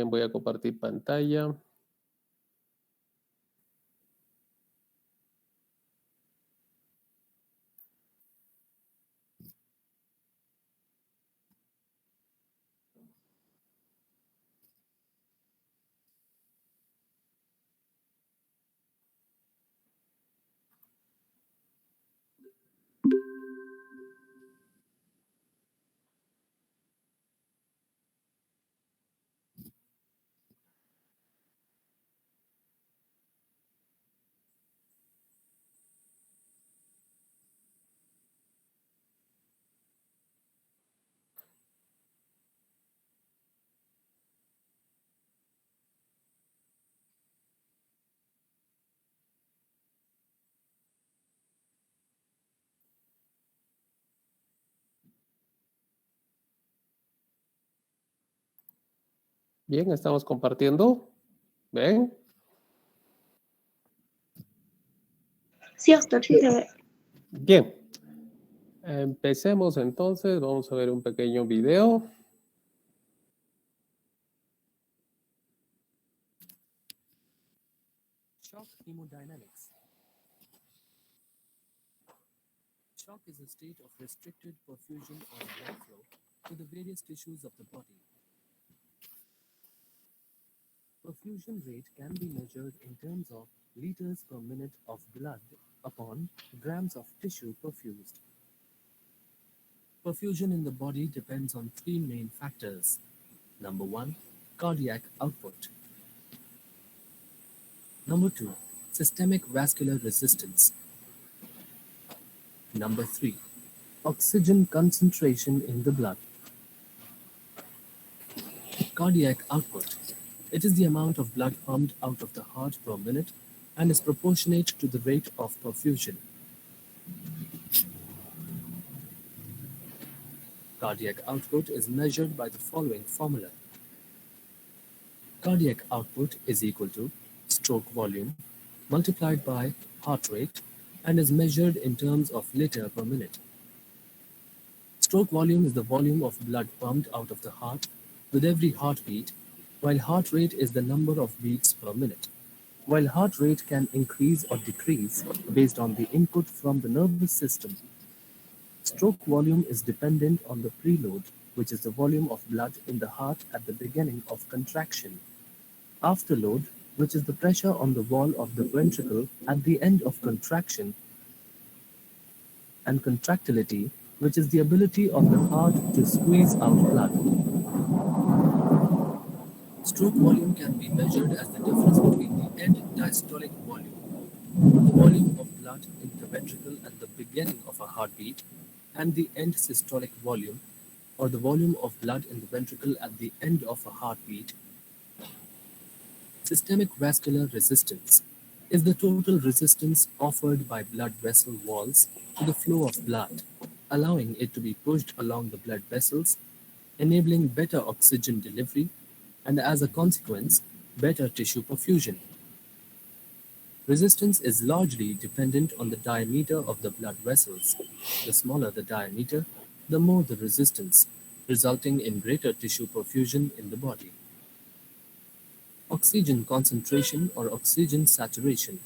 Voy a compartir pantalla. Bien, estamos compartiendo. ¿Ven? Sí, doctor, sí se ve. Bien. Empecemos entonces. Vamos a ver un pequeño video. Shock hemodynamics. Shock is a state of restricted perfusion or blood flow to the various tissues of the body. Perfusion rate can be measured in terms of liters per minute of blood upon grams of tissue perfused. Perfusion in the body depends on three main factors. Number 1, cardiac output. Number 2, systemic vascular resistance. Number 3, oxygen concentration in the blood. Cardiac output. It is the amount of blood pumped out of the heart per minute and is proportionate to the rate of perfusion. Cardiac output is measured by the following formula. Cardiac output is equal to stroke volume multiplied by heart rate and is measured in terms of liter per minute. Stroke volume is the volume of blood pumped out of the heart with every heartbeat, while heart rate is the number of beats per minute. While heart rate can increase or decrease based on the input from the nervous system, stroke volume is dependent on the preload, which is the volume of blood in the heart at the beginning of contraction. Afterload, which is the pressure on the wall of the ventricle at the end of contraction, and contractility, which is the ability of the heart to squeeze out blood. Stroke volume can be measured as the difference between the end diastolic volume, the volume of blood in the ventricle at the beginning of a heartbeat, and the end systolic volume, or the volume of blood in the ventricle at the end of a heartbeat. Systemic vascular resistance is the total resistance offered by blood vessel walls to the flow of blood, allowing it to be pushed along the blood vessels, enabling better oxygen delivery, and as a consequence, better tissue perfusion. Resistance is largely dependent on the diameter of the blood vessels. The smaller the diameter, the more the resistance, resulting in greater tissue perfusion in the body. Oxygen concentration or oxygen saturation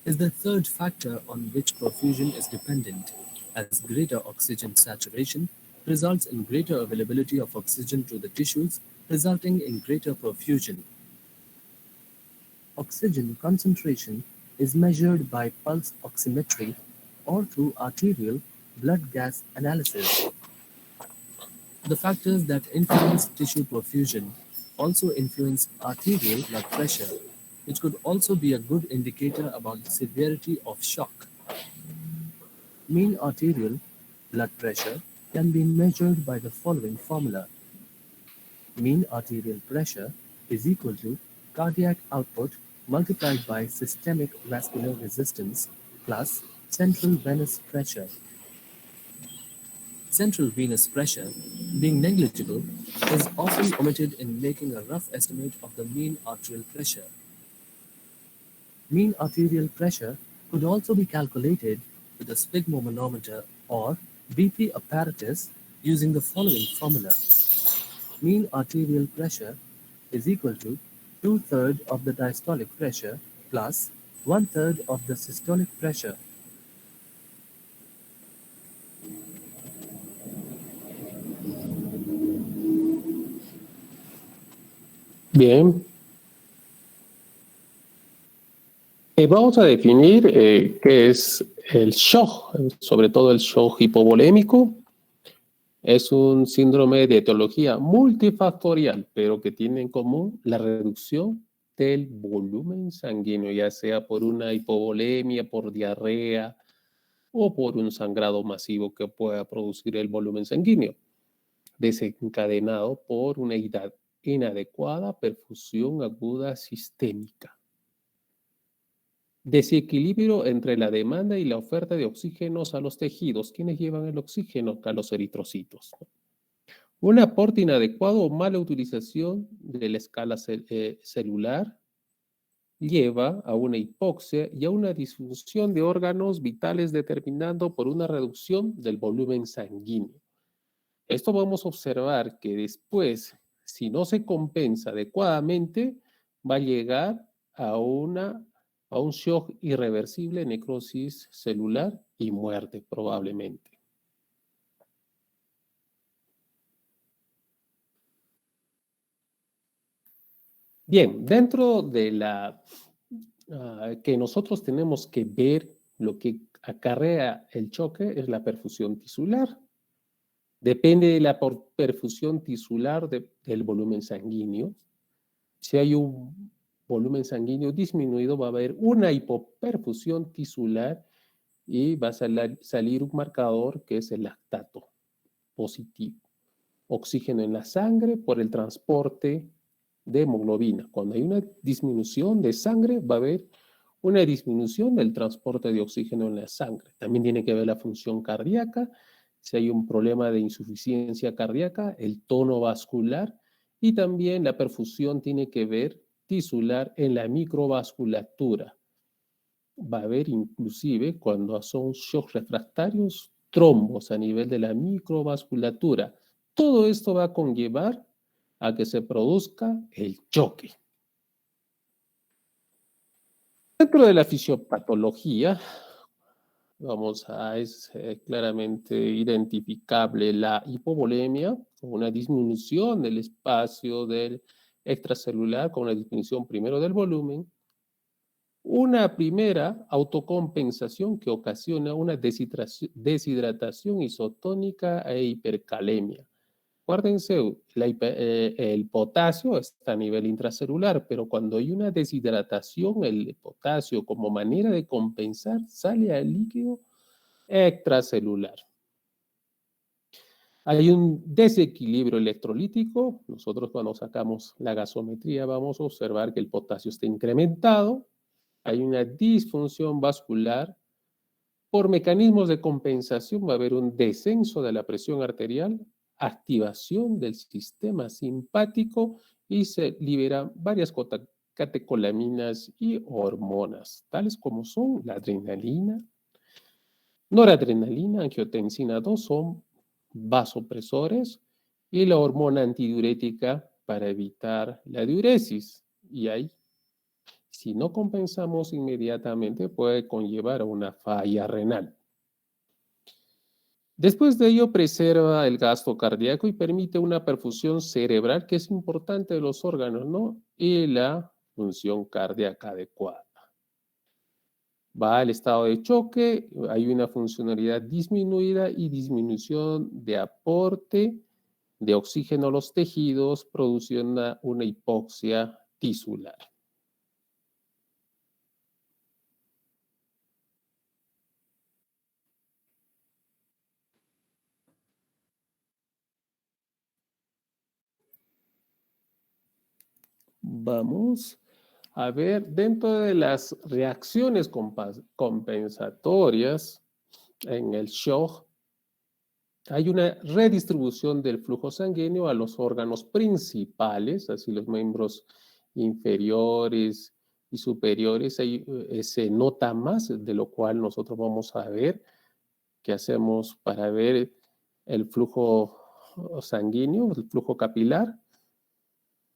is the third factor on which perfusion is dependent, as greater oxygen saturation results in greater availability of oxygen to the tissues, resulting in greater perfusion. Oxygen concentration is measured by pulse oximetry or through arterial blood gas analysis. The factors that influence tissue perfusion also influence arterial blood pressure, which could also be a good indicator about the severity of shock. Mean arterial blood pressure can be measured by the following formula. Mean arterial pressure is equal to cardiac output multiplied by systemic vascular resistance plus central venous pressure. Central venous pressure, being negligible, is often omitted in making a rough estimate of the mean arterial pressure. Mean arterial pressure could also be calculated with a sphygmomanometer or BP apparatus using the following formula. Mean arterial pressure is equal to 2/3 of the diastolic pressure plus 1/3 of the systolic pressure. Bien. Vamos a definir qué es el shock, sobre todo el shock hipovolémico. Es un síndrome de etiología multifactorial, pero que tiene en común la reducción del volumen sanguíneo, ya sea por una hipovolemia, por diarrea o por un sangrado masivo que pueda producir el volumen sanguíneo, desencadenado por una inadecuada perfusión aguda sistémica. Desequilibrio entre la demanda y la oferta de oxígenos a los tejidos. ¿Quiénes llevan el oxígeno? A los eritrocitos. Un aporte inadecuado o mala utilización de la escala celular lleva a una hipoxia y a una disfunción de órganos vitales determinando por una reducción del volumen sanguíneo. Esto vamos a observar que después, si no se compensa adecuadamente, va a llegar a un shock irreversible, necrosis celular y muerte probablemente. Bien, dentro de la que nosotros tenemos que ver lo que acarrea el choque es la perfusión tisular. Depende de la perfusión tisular del volumen sanguíneo. Si hay un volumen sanguíneo disminuido, va a haber una hipoperfusión tisular y va a salir un marcador que es el lactato positivo. Oxígeno en la sangre por el transporte de hemoglobina. Cuando hay una disminución de sangre, va a haber una disminución del transporte de oxígeno en la sangre. También tiene que ver la función cardíaca. Si hay un problema de insuficiencia cardíaca, el tono vascular y también la perfusión tiene que ver tisular en la microvasculatura. Va a haber inclusive, cuando son shocks refractarios, trombos a nivel de la microvasculatura. Todo esto va a conllevar a que se produzca el choque. Dentro de la fisiopatología, es claramente identificable la hipovolemia, con una disminución del espacio del extracelular, con una disminución primero del volumen, una primera autocompensación que ocasiona una deshidratación isotónica e hipercalemia. Acuérdense, el potasio está a nivel intracelular, pero cuando hay una deshidratación, el potasio como manera de compensar sale al líquido extracelular. Hay un desequilibrio electrolítico. Nosotros cuando sacamos la gasometría vamos a observar que el potasio está incrementado. Hay una disfunción vascular. Por mecanismos de compensación va a haber un descenso de la presión arterial, activación del sistema simpático y se liberan varias catecolaminas y hormonas, tales como son la adrenalina, noradrenalina, angiotensina 2 son vasopresores y la hormona antidiurética para evitar la diuresis. Y ahí, si no compensamos inmediatamente, puede conllevar a una falla renal. Después de ello, preserva el gasto cardíaco y permite una perfusión cerebral que es importante de los órganos, ¿no? Y la función cardíaca adecuada. Va al estado de choque, hay una funcionalidad disminuida y disminución de aporte de oxígeno a los tejidos, produciendo una hipoxia tisular. Vamos a ver, dentro de las reacciones compensatorias en el shock, hay una redistribución del flujo sanguíneo a los órganos principales, así los miembros inferiores y superiores, ahí se nota más, de lo cual nosotros vamos a ver qué hacemos para ver el flujo sanguíneo, el flujo capilar.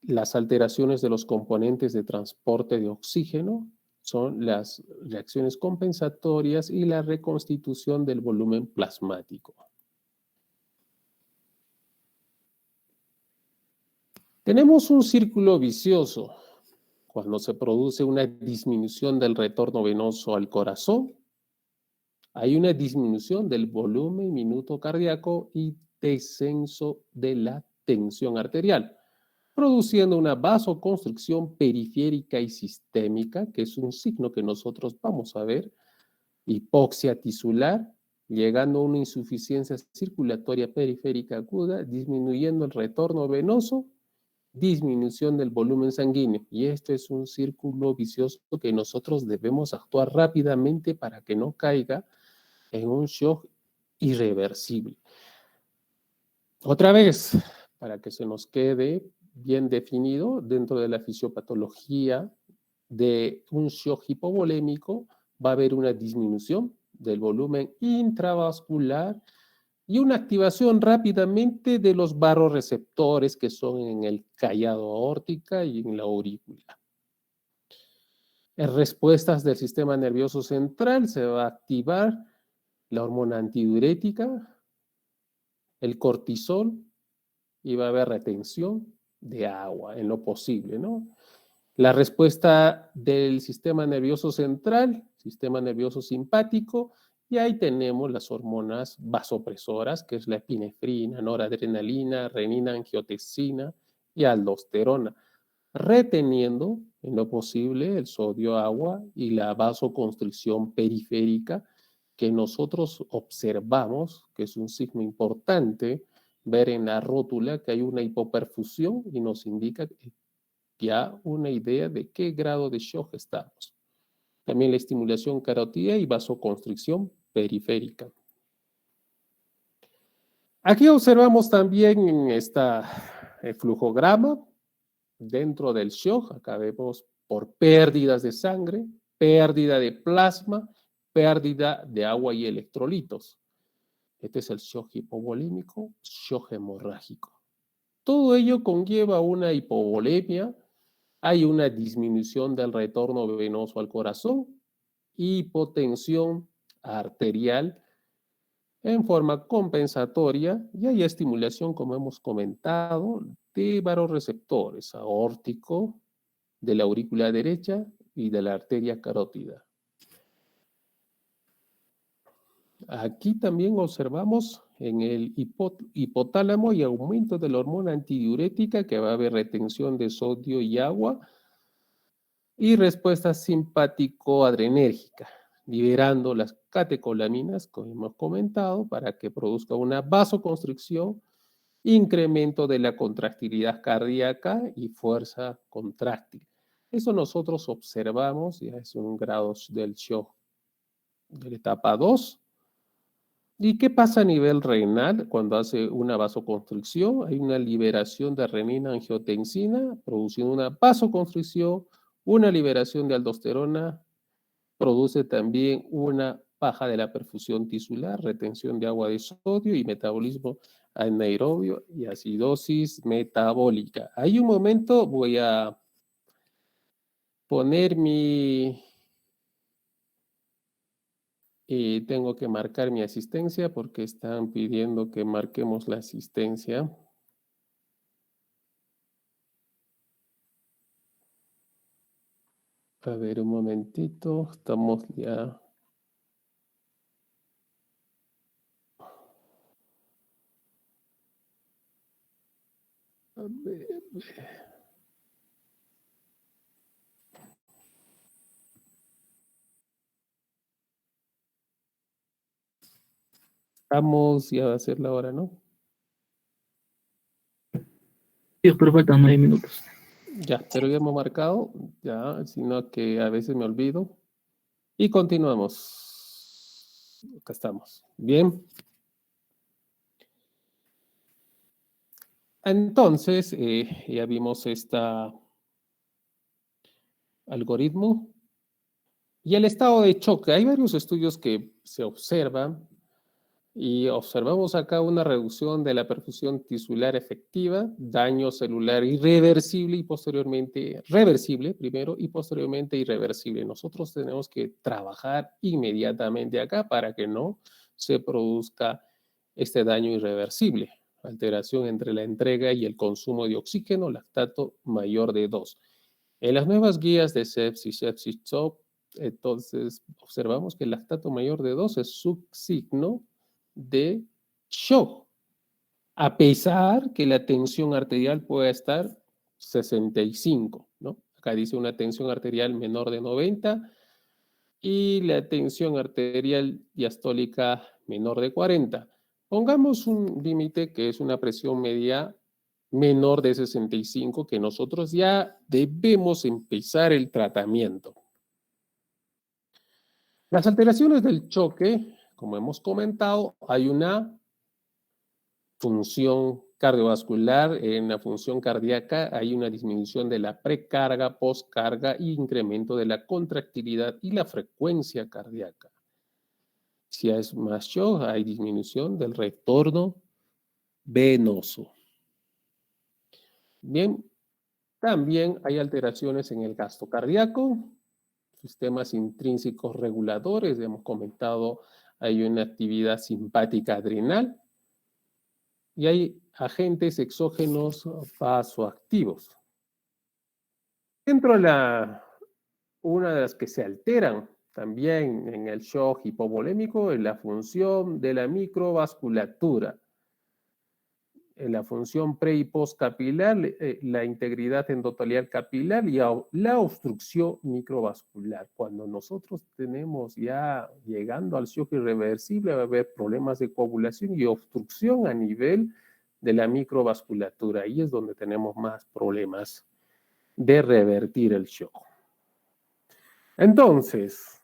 las alteraciones de los componentes de transporte de oxígeno son las reacciones compensatorias y la reconstitución del volumen plasmático. Tenemos un círculo vicioso. Cuando se produce una disminución del retorno venoso al corazón, hay una disminución del volumen minuto cardíaco y descenso de la tensión arterial, produciendo una vasoconstricción periférica y sistémica, que es un signo que nosotros vamos a ver, hipoxia tisular, llegando a una insuficiencia circulatoria periférica aguda, disminuyendo el retorno venoso, disminución del volumen sanguíneo. Y esto es un círculo vicioso que nosotros debemos actuar rápidamente para que no caiga en un shock irreversible. Otra vez, para que se nos quede bien definido, dentro de la fisiopatología de un shock hipovolémico va a haber una disminución del volumen intravascular y una activación rápidamente de los barorreceptores que son en el callado aórtica y en la aurícula. En respuestas del sistema nervioso central se va a activar la hormona antidiurética, el cortisol, y va a haber retención de agua en lo posible, ¿no? La respuesta del sistema nervioso central, sistema nervioso simpático, y ahí tenemos las hormonas vasopresoras, que es la epinefrina, noradrenalina, renina, angiotensina y aldosterona, reteniendo en lo posible el sodio, agua y la vasoconstricción periférica que nosotros observamos, que es un signo importante, ver en la rótula que hay una hipoperfusión y nos indica ya una idea de qué grado de shock estamos. También la estimulación carótida y vasoconstricción periférica. Aquí observamos también en esta flujograma, dentro del shock, acá vemos por pérdidas de sangre, pérdida de plasma, pérdida de agua y electrolitos. Este es el shock hipovolémico, shock hemorrágico. Todo ello conlleva una hipovolemia, hay una disminución del retorno venoso al corazón, hipotensión arterial en forma compensatoria y hay estimulación, como hemos comentado, de barorreceptores aórtico, de la aurícula derecha y de la arteria carótida. Aquí también observamos en el hipotálamo y aumento de la hormona antidiurética, que va a haber retención de sodio y agua, y respuesta simpático-adrenérgica, liberando las catecolaminas, como hemos comentado, para que produzca una vasoconstricción, incremento de la contractilidad cardíaca y fuerza contráctil. Eso nosotros observamos, ya es un grado del shock de la etapa 2. ¿Y qué pasa a nivel renal cuando hace una vasoconstricción? Hay una liberación de renina, angiotensina, produciendo una vasoconstricción, una liberación de aldosterona, produce también una baja de la perfusión tisular, retención de agua de sodio y metabolismo anaerobio y acidosis metabólica. Hay un momento, voy a poner tengo que marcar mi asistencia porque están pidiendo que marquemos la asistencia. A ver, un momentito, estamos ya. A ver. Estamos, ya va a ser la hora, ¿no? Sí, pero faltan 9 minutos. Ya, pero ya hemos marcado, ya, sino que a veces me olvido. Y continuamos. Acá estamos. Bien. Entonces, ya vimos este algoritmo. Y el estado de choque. Hay varios estudios que se observan Y observamos acá una reducción de la perfusión tisular efectiva, daño celular irreversible y posteriormente reversible primero y posteriormente irreversible. Nosotros tenemos que trabajar inmediatamente acá para que no se produzca este daño irreversible. Alteración entre la entrega y el consumo de oxígeno, lactato mayor de 2. En las nuevas guías de sepsis top, entonces observamos que el lactato mayor de 2 es subsigno de shock, a pesar que la tensión arterial pueda estar 65, ¿no? Acá dice una tensión arterial menor de 90 y la tensión arterial diastólica menor de 40. Pongamos un límite que es una presión media menor de 65, que nosotros ya debemos empezar el tratamiento. Las alteraciones del choque, como hemos comentado, hay una función cardiovascular, en la función cardíaca hay una disminución de la precarga, postcarga e incremento de la contractilidad y la frecuencia cardíaca. Si es más shock, hay disminución del retorno venoso. Bien, también hay alteraciones en el gasto cardíaco, sistemas intrínsecos reguladores, hemos comentado, hay una actividad simpática adrenal y hay agentes exógenos vasoactivos. Dentro de una de las que se alteran también en el shock hipovolémico es la función de la microvasculatura. En la función pre y postcapilar, la integridad endotelial capilar y la obstrucción microvascular. Cuando nosotros tenemos ya llegando al shock irreversible, va a haber problemas de coagulación y obstrucción a nivel de la microvasculatura. Ahí es donde tenemos más problemas de revertir el shock. Entonces,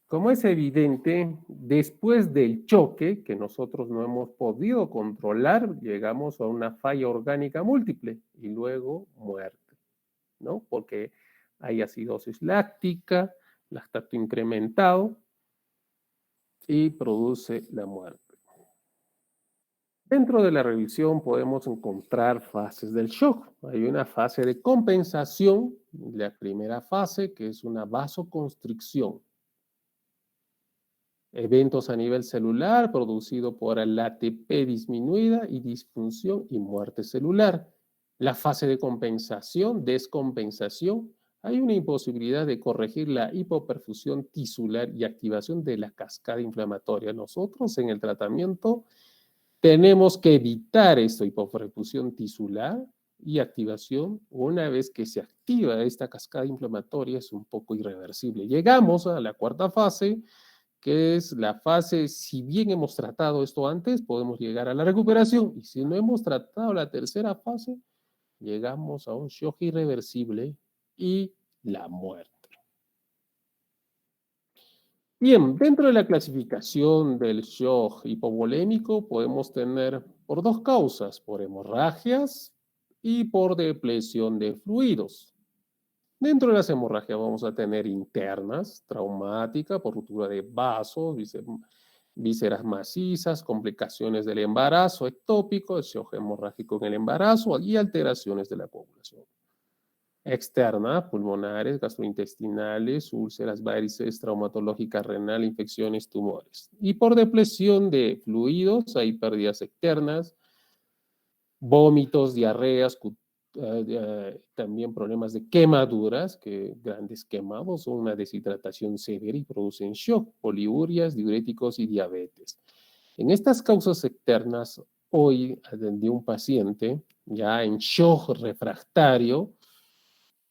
como es evidente, después del choque que nosotros no hemos podido controlar, llegamos a una falla orgánica múltiple y luego muerte, ¿no? Porque hay acidosis láctica, lactato incrementado y produce la muerte. Dentro de la revisión podemos encontrar fases del shock. Hay una fase de compensación, la primera fase, que es una vasoconstricción. Eventos a nivel celular producido por la ATP disminuida y disfunción y muerte celular. La fase de compensación, descompensación, hay una imposibilidad de corregir la hipoperfusión tisular y activación de la cascada inflamatoria. Nosotros en el tratamiento tenemos que evitar esta hipoperfusión tisular y activación. Una vez que se activa esta cascada inflamatoria es un poco irreversible. Llegamos a la cuarta fase, que es la fase, si bien hemos tratado esto antes, podemos llegar a la recuperación. Y si no hemos tratado la tercera fase, llegamos a un shock irreversible y la muerte. Bien, dentro de la clasificación del shock hipovolémico podemos tener por dos causas, por hemorragias y por depresión de fluidos. Dentro de las hemorragias vamos a tener internas, traumática, por ruptura de vasos, vísceras macizas, complicaciones del embarazo ectópico, el shock hemorrágico en el embarazo y alteraciones de la coagulación. Externa, pulmonares, gastrointestinales, úlceras, varices, traumatológica renal, infecciones, tumores. Y por depresión de fluidos hay pérdidas externas, vómitos, diarreas, también problemas de quemaduras, que grandes quemados son una deshidratación severa y producen shock, poliurias, diuréticos y diabetes. En estas causas externas, hoy atendí un paciente ya en shock refractario,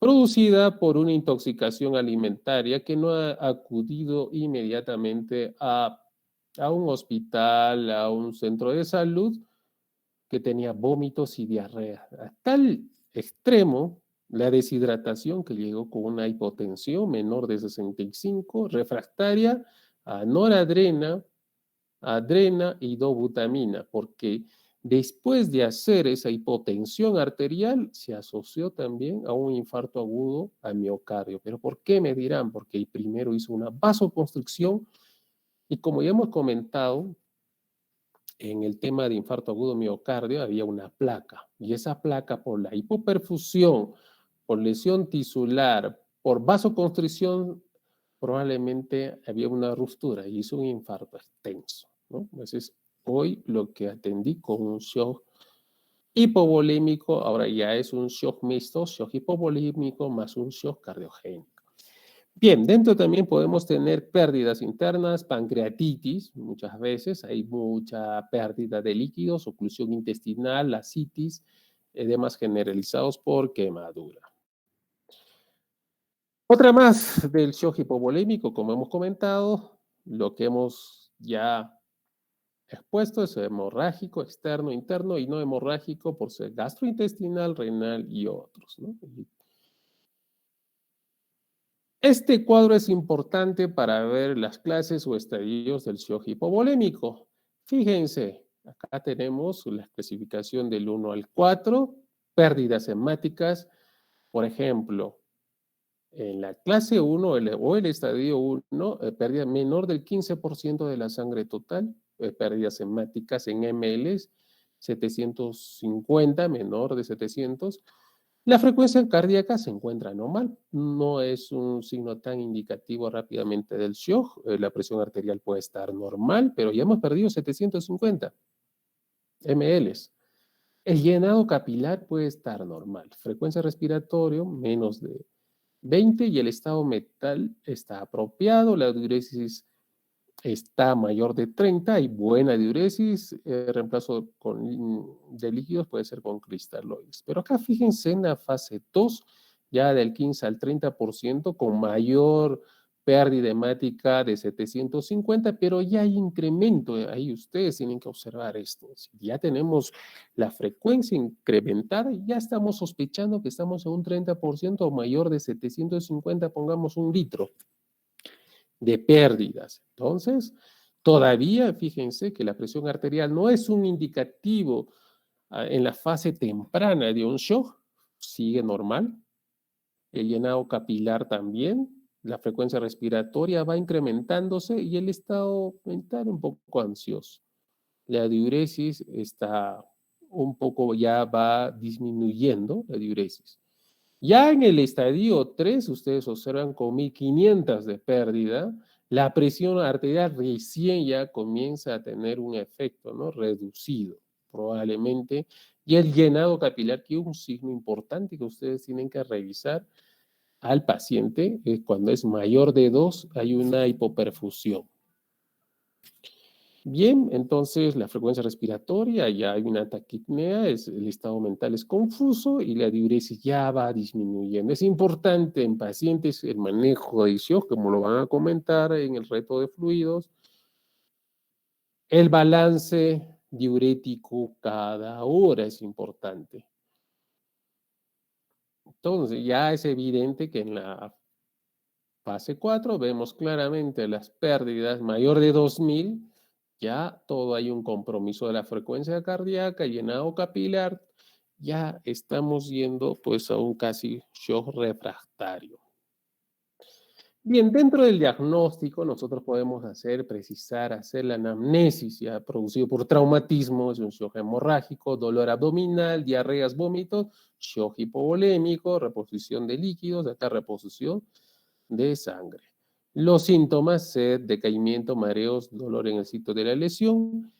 producida por una intoxicación alimentaria que no ha acudido inmediatamente a un hospital, a un centro de salud, que tenía vómitos y diarrea. A tal extremo, la deshidratación que llegó con una hipotensión menor de 65, refractaria a noradrena, adrena y dobutamina, porque después de hacer esa hipotensión arterial, se asoció también a un infarto agudo al miocardio. ¿Pero por qué me dirán? Porque primero hizo una vasoconstricción y como ya hemos comentado, en el tema de infarto agudo miocardio había una placa, y esa placa por la hipoperfusión, por lesión tisular, por vasoconstricción, probablemente había una ruptura y hizo un infarto extenso, ¿no? Entonces, hoy lo que atendí con un shock hipovolémico, ahora ya es un shock mixto, shock hipovolémico más un shock cardiogénico. Bien, dentro también podemos tener pérdidas internas, pancreatitis, muchas veces hay mucha pérdida de líquidos, oclusión intestinal, ascitis, edemas generalizados por quemadura. Otra más del shock hipovolémico, como hemos comentado, lo que hemos ya expuesto es hemorrágico, externo, interno y no hemorrágico por ser gastrointestinal, renal y otros, ¿no? Este cuadro es importante para ver las clases o estadios del shock hipovolémico. Fíjense, acá tenemos la clasificación del 1 al 4, pérdidas hemáticas. Por ejemplo, en la clase 1 o el estadio 1, pérdida menor del 15% de la sangre total, pérdidas hemáticas en ml, 750, menor de 700. La frecuencia cardíaca se encuentra normal, no es un signo tan indicativo rápidamente del shock, la presión arterial puede estar normal, pero ya hemos perdido 750 ml. El llenado capilar puede estar normal, frecuencia respiratoria menos de 20 y el estado metal está apropiado, la diuresis está mayor de 30, hay buena diuresis, reemplazo de líquidos puede ser con cristaloides. Pero acá fíjense en la fase 2, ya del 15 al 30%, con mayor pérdida hemática de 750, pero ya hay incremento, ahí ustedes tienen que observar esto. Si ya tenemos la frecuencia incrementada, ya estamos sospechando que estamos en un 30% o mayor de 750, pongamos un litro de pérdidas. Entonces, todavía fíjense que la presión arterial no es un indicativo en la fase temprana de un shock, sigue normal. El llenado capilar también, la frecuencia respiratoria va incrementándose y el estado mental un poco ansioso. La diuresis está un poco, ya va disminuyendo la diuresis. Ya en el estadio 3, ustedes observan con 1500 de pérdida, la presión arterial recién ya comienza a tener un efecto, ¿no? Reducido, probablemente. Y el llenado capilar, que es un signo importante que ustedes tienen que revisar al paciente, cuando es mayor de 2, hay una hipoperfusión. Bien, entonces la frecuencia respiratoria, ya hay una taquipnea, el estado mental es confuso y la diuresis ya va disminuyendo. Es importante en pacientes el manejo de shock, como lo van a comentar en el reto de fluidos, el balance diurético cada hora es importante. Entonces ya es evidente que en la fase 4 vemos claramente las pérdidas mayor de 2000, ya todo hay un compromiso de la frecuencia cardíaca, llenado capilar, ya estamos yendo pues a un casi shock refractario. Bien, dentro del diagnóstico nosotros podemos precisar, hacer la anamnesis ya producido por traumatismo, es un shock hemorrágico, dolor abdominal, diarreas, vómitos, shock hipovolémico, reposición de líquidos, acá reposición de sangre. Los síntomas, sed, decaimiento, mareos, dolor en el sitio de la lesión.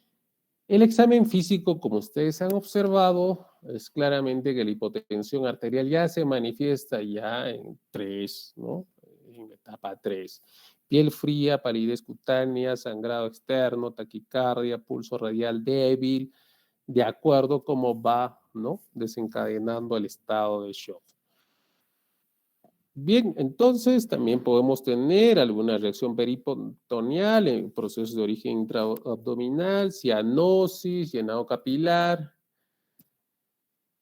El examen físico, como ustedes han observado, es claramente que la hipotensión arterial ya se manifiesta ya en 3, ¿no? En etapa 3. Piel fría, palidez cutánea, sangrado externo, taquicardia, pulso radial débil, de acuerdo a cómo va, ¿no? Desencadenando el estado de shock. Bien, entonces también podemos tener alguna reacción peritoneal en procesos de origen intraabdominal, cianosis, llenado capilar.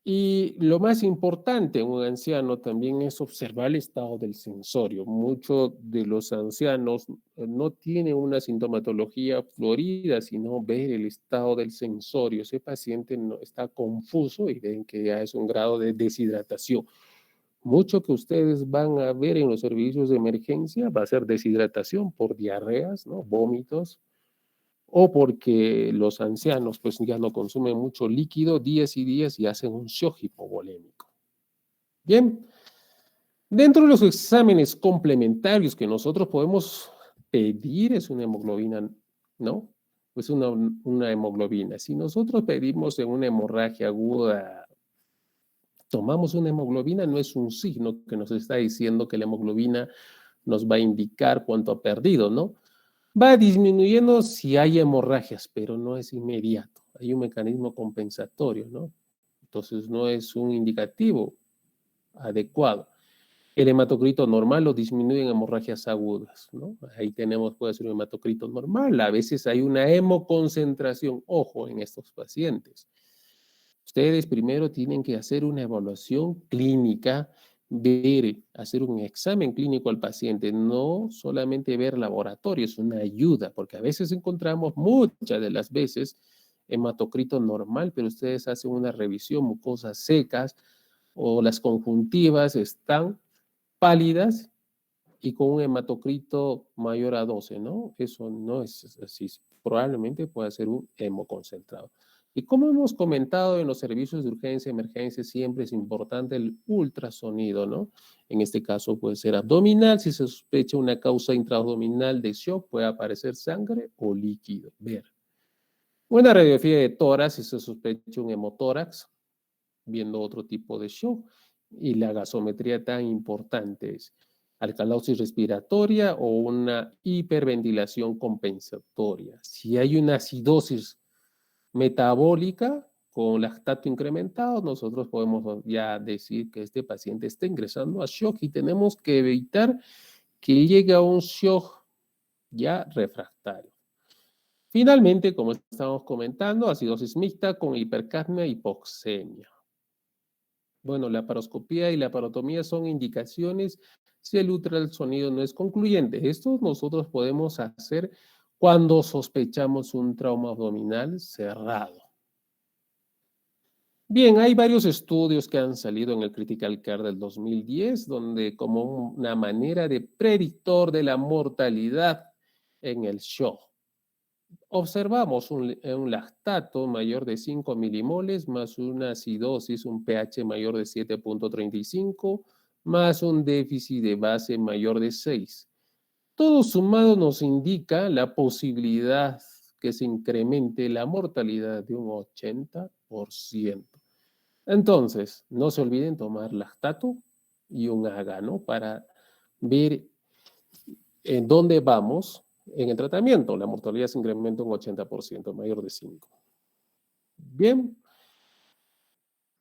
Y lo más importante en un anciano también es observar el estado del sensorio. Muchos de los ancianos no tienen una sintomatología florida, sino ver el estado del sensorio. Ese paciente no, está confuso y ven que ya es un grado de deshidratación. Mucho que ustedes van a ver en los servicios de emergencia va a ser deshidratación por diarreas, ¿no? Vómitos o porque los ancianos pues ya no consumen mucho líquido días y días y hacen un shock hipovolémico. Bien, dentro de los exámenes complementarios que nosotros podemos pedir es una hemoglobina, ¿no? Pues una hemoglobina. Si nosotros pedimos en una hemorragia aguda, tomamos una hemoglobina, no es un signo que nos está diciendo que la hemoglobina nos va a indicar cuánto ha perdido, ¿no? Va disminuyendo si hay hemorragias, pero no es inmediato. Hay un mecanismo compensatorio, ¿no? Entonces no es un indicativo adecuado. El hematocrito normal lo disminuye en hemorragias agudas, ¿no? Ahí tenemos, puede ser un hematocrito normal. A veces hay una hemoconcentración. Ojo en estos pacientes. Ustedes primero tienen que hacer una evaluación clínica, hacer un examen clínico al paciente, no solamente ver laboratorio, es una ayuda, porque a veces encontramos muchas de las veces hematocrito normal, pero ustedes hacen una revisión, mucosas secas o las conjuntivas están pálidas y con un hematocrito mayor a 12, ¿no? Eso no es así. Probablemente pueda ser un hemoconcentrado. Y como hemos comentado en los servicios de urgencia y emergencia, siempre es importante el ultrasonido, ¿no? En este caso puede ser abdominal. Si se sospecha una causa intraabdominal de shock, puede aparecer sangre o líquido. Ver. Una radiografía de tórax, si se sospecha un hemotórax, viendo otro tipo de shock. Y la gasometría tan importante es alcalosis respiratoria o una hiperventilación compensatoria. Si hay una acidosis metabólica con lactato incrementado, nosotros podemos ya decir que este paciente está ingresando a shock y tenemos que evitar que llegue a un shock ya refractario. Finalmente, como estamos comentando, acidosis mixta con hipercapnia y hipoxemia. Bueno, la paroscopía y la parotomía son indicaciones si el ultrasonido no es concluyente. Esto nosotros podemos hacer cuando sospechamos un trauma abdominal cerrado. Bien, hay varios estudios que han salido en el Critical Care del 2010, donde como una manera de predictor de la mortalidad en el shock, observamos un lactato mayor de 5 milimoles más una acidosis, un pH mayor de 7.35, más un déficit de base mayor de 6. Todo sumado nos indica la posibilidad que se incremente la mortalidad de un 80%. Entonces, no se olviden tomar lactato y un AGA, ¿no? Para ver en dónde vamos en el tratamiento. La mortalidad se incrementa un 80%, mayor de 5. Bien,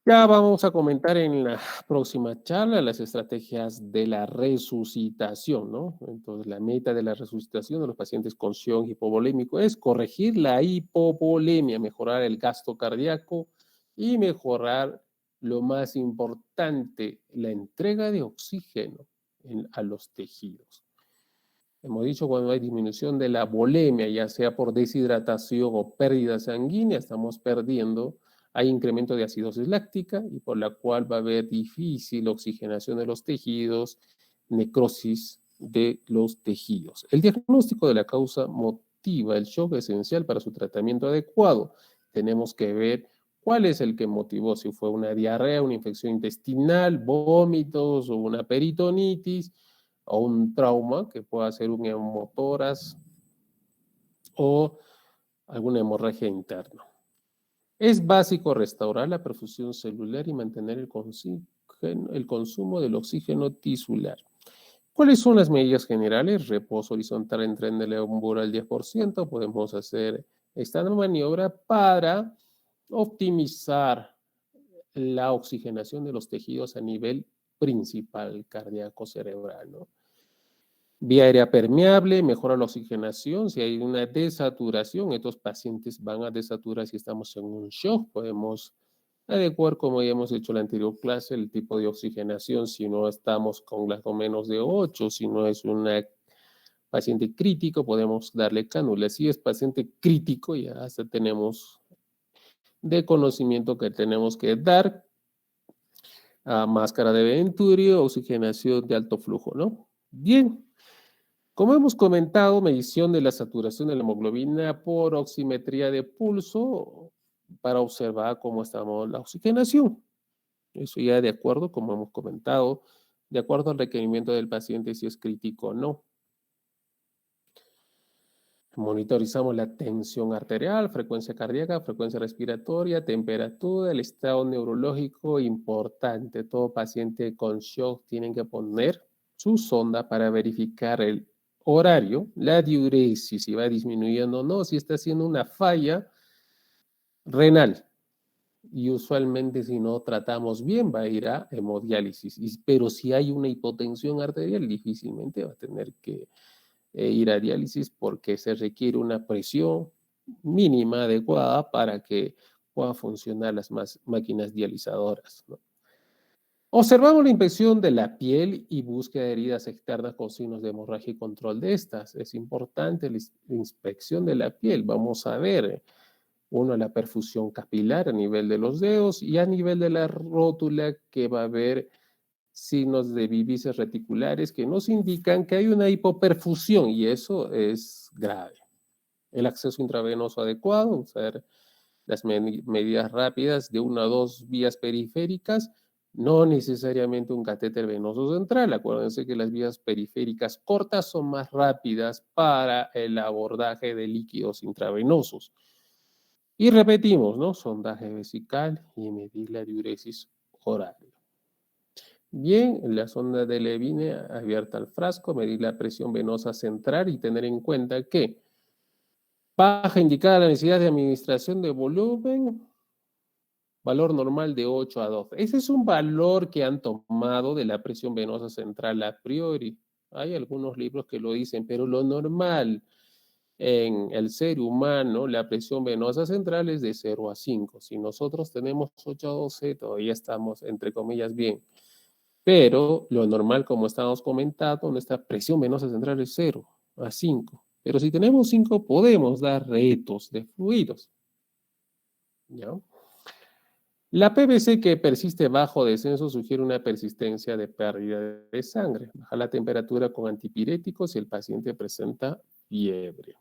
ya vamos a comentar en la próxima charla las estrategias de la resucitación, ¿no? Entonces, la meta de la resucitación de los pacientes con shock hipovolémico es corregir la hipovolemia, mejorar el gasto cardíaco y mejorar lo más importante, la entrega de oxígeno a los tejidos. Hemos dicho cuando hay disminución de la volemia, ya sea por deshidratación o pérdida sanguínea, estamos perdiendo, hay incremento de acidosis láctica y por la cual va a haber difícil oxigenación de los tejidos, necrosis de los tejidos. El diagnóstico de la causa motiva el shock esencial para su tratamiento adecuado. Tenemos que ver cuál es el que motivó, si fue una diarrea, una infección intestinal, vómitos o una peritonitis, o un trauma que pueda ser un hemotórax o alguna hemorragia interna. Es básico restaurar la perfusión celular y mantener el consumo del oxígeno tisular. ¿Cuáles son las medidas generales? Reposo horizontal en tren de la umbura al 10%. Podemos hacer esta maniobra para optimizar la oxigenación de los tejidos a nivel principal cardíaco cerebral, ¿no? Vía aérea permeable, mejora la oxigenación. Si hay una desaturación, estos pacientes van a desaturar si estamos en un shock. Podemos adecuar, como ya hemos hecho en la anterior clase, el tipo de oxigenación. Si no estamos con menos de 8, si no es una paciente crítico, podemos darle cánula. Si es paciente crítico, ya hasta tenemos de conocimiento que tenemos que dar a máscara de Venturi, oxigenación de alto flujo, ¿no? Bien. Como hemos comentado, medición de la saturación de la hemoglobina por oximetría de pulso para observar cómo estamos la oxigenación. Eso ya de acuerdo, como hemos comentado, de acuerdo al requerimiento del paciente si es crítico o no. Monitorizamos la tensión arterial, frecuencia cardíaca, frecuencia respiratoria, temperatura, el estado neurológico importante. Todo paciente con shock tiene que poner su sonda para verificar el horario, la diuresis, si va disminuyendo o no, si está haciendo una falla renal. Y usualmente si no tratamos bien va a ir a hemodiálisis. Pero si hay una hipotensión arterial, difícilmente va a tener que ir a diálisis porque se requiere una presión mínima adecuada para que puedan funcionar las máquinas dializadoras, ¿no? Observamos la inspección de la piel y búsqueda de heridas externas con signos de hemorragia y control de estas. Es importante la inspección de la piel. Vamos a ver, uno, la perfusión capilar a nivel de los dedos y a nivel de la rótula que va a haber signos de vísceras reticulares que nos indican que hay una hipoperfusión y eso es grave. El acceso intravenoso adecuado, usar las medidas rápidas de 1 a 2 vías periféricas, no necesariamente un catéter venoso central. Acuérdense que las vías periféricas cortas son más rápidas para el abordaje de líquidos intravenosos. Y repetimos, ¿no? Sondaje vesical y medir la diuresis oral. Bien, la sonda de Levine abierta al frasco, medir la presión venosa central y tener en cuenta que baja indicada la necesidad de administración de volumen, valor normal de 8 a 12. Ese es un valor que han tomado de la presión venosa central a priori. Hay algunos libros que lo dicen, pero lo normal en el ser humano, la presión venosa central es de 0 a 5. Si nosotros tenemos 8 a 12, todavía estamos, entre comillas, bien. Pero lo normal, como estábamos comentando, nuestra presión venosa central es 0 a 5. Pero si tenemos 5, podemos dar retos de fluidos. ¿Ya? La PVC que persiste bajo descenso sugiere una persistencia de pérdida de sangre. Baja la temperatura con antipiréticos y el paciente presenta fiebre.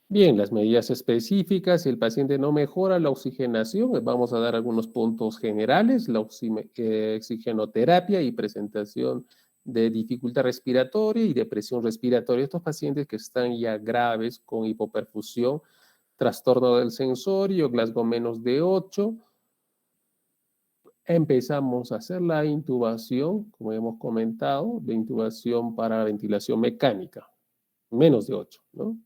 Bien, las medidas específicas, si el paciente no mejora la oxigenación, vamos a dar algunos puntos generales, la oxigenoterapia y presentación de dificultad respiratoria y depresión respiratoria. Estos pacientes que están ya graves con hipoperfusión, trastorno del sensorio, Glasgow menos de 8, empezamos a hacer la intubación, como hemos comentado, de intubación para ventilación mecánica, menos de 8, ¿no?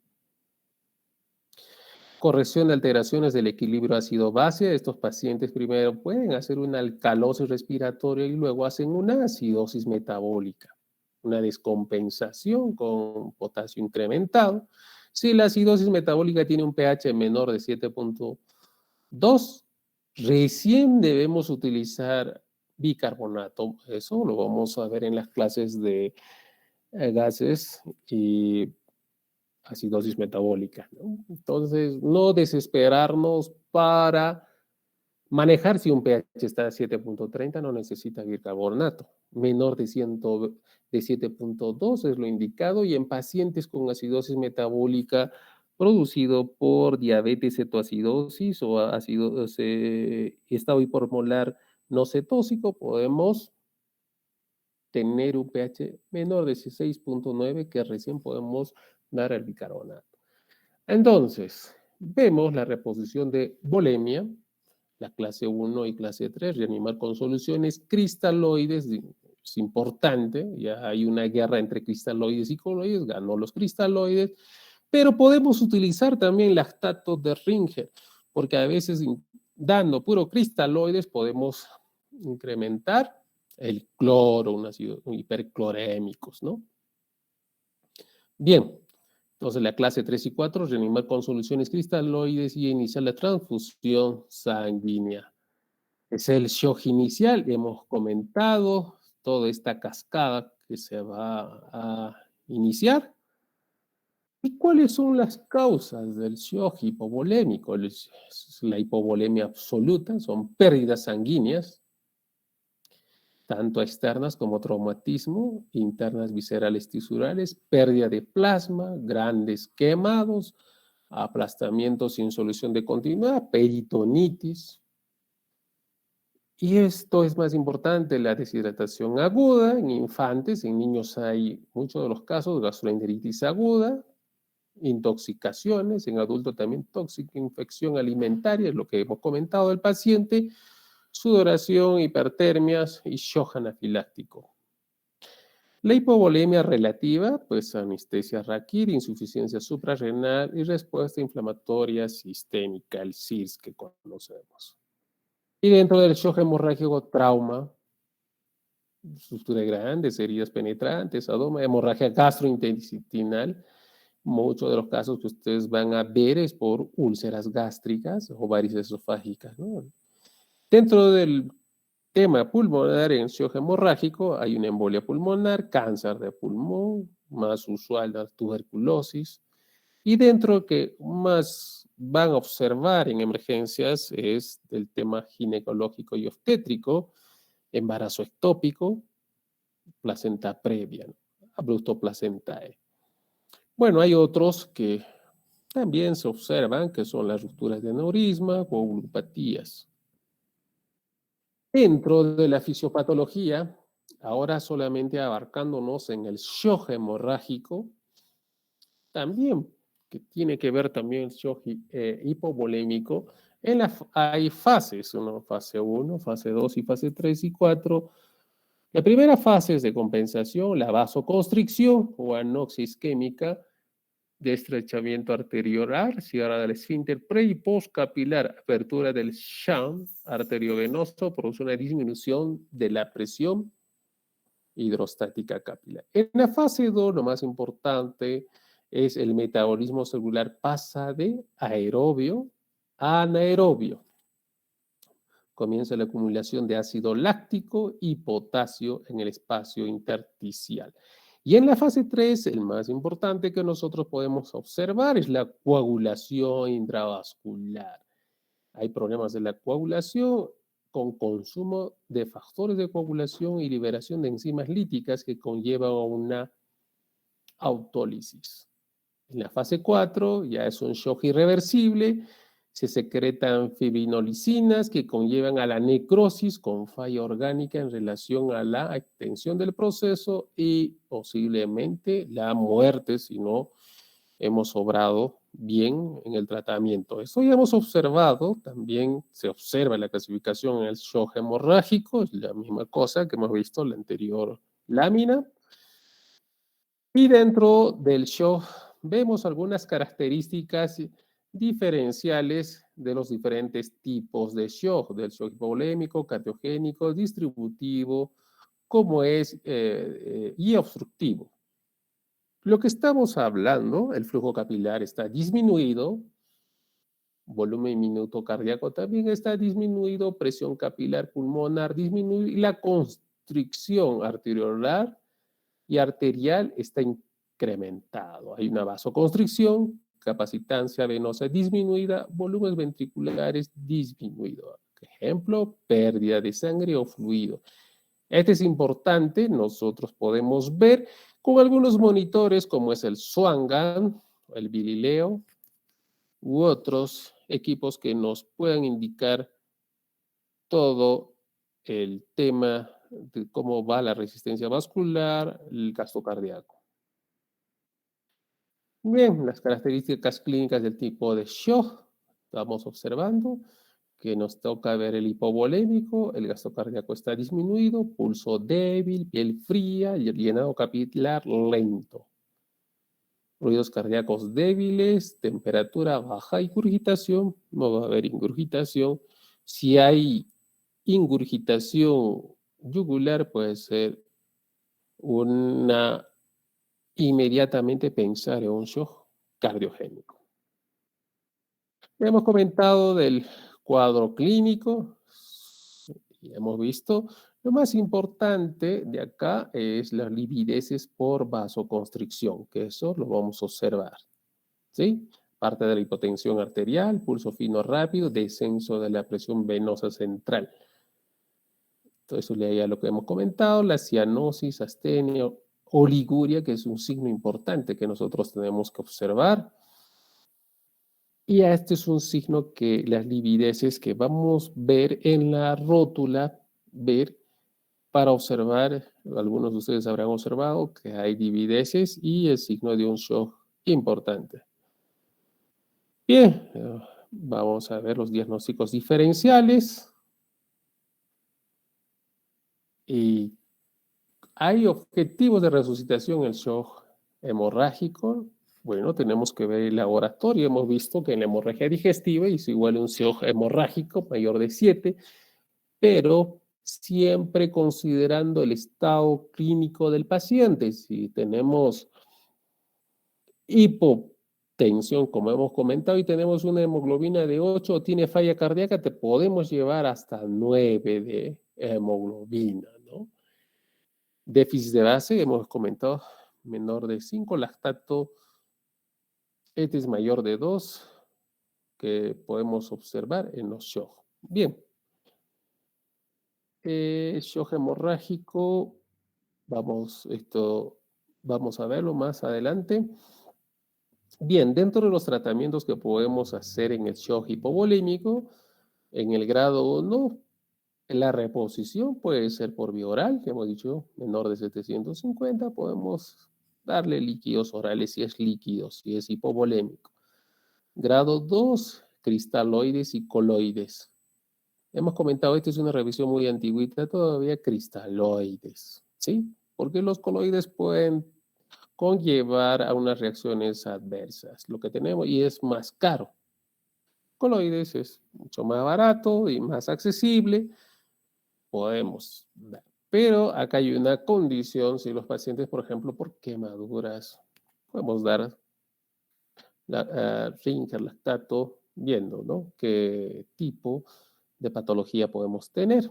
Corrección de alteraciones del equilibrio ácido-base. Estos pacientes primero pueden hacer una alcalosis respiratoria y luego hacen una acidosis metabólica, una descompensación con potasio incrementado. Si la acidosis metabólica tiene un pH menor de 7.2, recién debemos utilizar bicarbonato. Eso lo vamos a ver en las clases de gases y acidosis metabólica, ¿no? Entonces, no desesperarnos para manejar si un pH está a 7.30, no necesita bicarbonato. Menor de 7.2 es lo indicado y en pacientes con acidosis metabólica producido por diabetes cetoacidosis o estado hipermolar no cetóxico, podemos tener un pH menor de 6.9 que recién podemos dar el bicarbonato. Entonces, vemos la reposición de volemia, la clase 1 y clase 3, reanimar con soluciones cristaloides, es importante, ya hay una guerra entre cristaloides y coloides, ganó los cristaloides, pero podemos utilizar también lactato de Ringer, porque a veces dando puro cristaloides podemos incrementar el cloro, un ácido hiperclorémicos, ¿no? Bien, entonces la clase 3 y 4, reanimar con soluciones cristaloides y iniciar la transfusión sanguínea. Es el shock inicial, hemos comentado toda esta cascada que se va a iniciar. ¿Y cuáles son las causas del shock hipovolémico? La hipovolemia absoluta, son pérdidas sanguíneas. tanto externas como traumatismo, internas viscerales tisurales, pérdida de plasma, grandes quemados, aplastamiento sin solución de continuidad, peritonitis. Y esto es más importante, la deshidratación aguda en infantes, en niños hay muchos de los casos, gastroenteritis aguda, intoxicaciones, en adultos también tóxica, infección alimentaria, es lo que hemos comentado del paciente, sudoración, hipertermias y shock anafiláctico. La hipovolemia relativa, pues anestesia raquídea, insuficiencia suprarrenal y respuesta inflamatoria sistémica, el SIRS que conocemos. Y dentro del shock hemorrágico, trauma, sutura grandes, heridas penetrantes, adoma, hemorragia gastrointestinal. Muchos de los casos que ustedes van a ver es por úlceras gástricas o varices esofágicas, ¿no? Dentro del tema pulmonar en shock hemorrágico hay una embolia pulmonar, cáncer de pulmón, más usual la tuberculosis. Y dentro que más van a observar en emergencias es el tema ginecológico y obstétrico, embarazo ectópico, placenta previa, ¿no? Abrupto placentae. Bueno, hay otros que también se observan, que son las rupturas de aneurisma, coagulopatías. Dentro de la fisiopatología, ahora solamente abarcándonos en el shock hemorrágico, también que tiene que ver también el shock hipovolémico, hay fases, ¿no? Fase 1, fase 2 y fase 3 y 4. La primera fase es de compensación, la vasoconstricción o anoxia isquémica, de estrechamiento arteriolar, cierre del esfínter pre y postcapilar, apertura del shunt arteriovenoso, produce una disminución de la presión hidrostática capilar. En la fase 2, lo más importante es el metabolismo celular pasa de aerobio a anaerobio. Comienza la acumulación de ácido láctico y potasio en el espacio intersticial. Y en la fase 3, el más importante que nosotros podemos observar es la coagulación intravascular. Hay problemas de la coagulación con consumo de factores de coagulación y liberación de enzimas líticas que conllevan a una autólisis. En la fase 4 ya es un shock irreversible, se secretan fibrinolicinas que conllevan a la necrosis con falla orgánica en relación a la extensión del proceso y posiblemente la muerte si no hemos obrado bien en el tratamiento. Eso ya hemos observado, también se observa en la clasificación en el shock hemorrágico, es la misma cosa que hemos visto en la anterior lámina. Y dentro del shock vemos algunas características diferenciales de los diferentes tipos de shock, del shock hipovolémico, cardiogénico, distributivo, como es y obstructivo. Lo que estamos hablando, el flujo capilar está disminuido, volumen minuto cardíaco también está disminuido, presión capilar pulmonar disminuida y la constricción arteriolar y arterial está incrementado. Hay una vasoconstricción, capacitancia venosa disminuida, volúmenes ventriculares disminuidos. Ejemplo, pérdida de sangre o fluido. Este es importante, nosotros podemos ver con algunos monitores como es el Swangan, el Bilileo u otros equipos que nos puedan indicar todo el tema de cómo va la resistencia vascular, el gasto cardíaco. Bien, las características clínicas del tipo de shock, estamos observando que nos toca ver el hipovolémico, el gasto cardíaco está disminuido, pulso débil, piel fría y el llenado capilar lento. Ruidos cardíacos débiles, temperatura baja, ingurgitación, no va a haber ingurgitación. Si hay ingurgitación yugular, puede ser una inmediatamente pensar en un shock cardiogénico. Ya hemos comentado del cuadro clínico, ya hemos visto. Lo más importante de acá es las livideces por vasoconstricción, que eso lo vamos a observar, ¿sí? Parte de la hipotensión arterial, pulso fino rápido, descenso de la presión venosa central. Eso ya lo que hemos comentado, la cianosis, astenia, oliguria, que es un signo importante que nosotros tenemos que observar. Y este es un signo que las livideces que vamos a ver en la rótula, ver para observar, algunos de ustedes habrán observado que hay livideces y el signo de un shock importante. Bien, vamos a ver los diagnósticos diferenciales. Y hay objetivos de resucitación en el shock hemorrágico. Bueno, tenemos que ver el laboratorio. Hemos visto que en la hemorragia digestiva es igual a un shock hemorrágico mayor de 7, pero siempre considerando el estado clínico del paciente. Si tenemos hipotensión, como hemos comentado, y tenemos una hemoglobina de 8 o tiene falla cardíaca, te podemos llevar hasta 9 de hemoglobina, ¿no? Déficit de base, hemos comentado, menor de 5, lactato, este es mayor de 2, que podemos observar en los shock. Bien. Shock hemorrágico, vamos a verlo más adelante. Bien, dentro de los tratamientos que podemos hacer en el shock hipovolémico, en el grado 1, la reposición puede ser por vía oral, que hemos dicho, menor de 750, podemos darle líquidos orales si es líquido, si es hipovolémico. Grado 2, cristaloides y coloides. Hemos comentado, esta es una revisión muy antigüita, todavía cristaloides, ¿sí? Porque los coloides pueden conllevar a unas reacciones adversas, lo que tenemos, y es más caro. Coloides es mucho más barato y más accesible, podemos dar. Pero acá hay una condición, si los pacientes, por ejemplo, por quemaduras, podemos dar Rinker, lactato, viendo, ¿no? Qué tipo de patología podemos tener.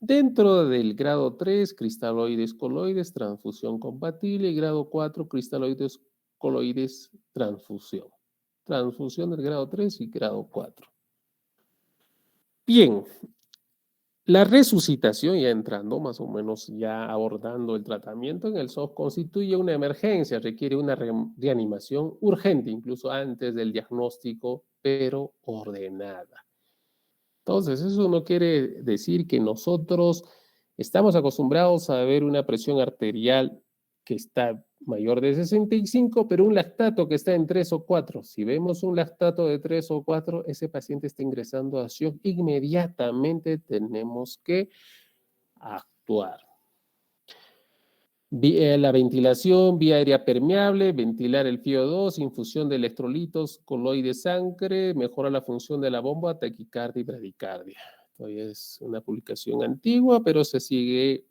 Dentro del grado 3, cristaloides, coloides, transfusión compatible. Y grado 4, cristaloides, coloides, transfusión. Transfusión del grado 3 y grado 4. Bien, la resucitación, ya entrando más o menos, ya abordando el tratamiento en el shock, constituye una emergencia, requiere una reanimación urgente, incluso antes del diagnóstico, pero ordenada. Entonces, eso no quiere decir que nosotros estamos acostumbrados a ver una presión arterial que está mayor de 65, pero un lactato que está en 3 o 4. Si vemos un lactato de 3 o 4, ese paciente está ingresando a shock, inmediatamente tenemos que actuar. La ventilación, vía aérea permeable, ventilar el FiO2, infusión de electrolitos, coloide sangre, mejora la función de la bomba, taquicardia y bradicardia. Hoy es una publicación antigua, pero se sigue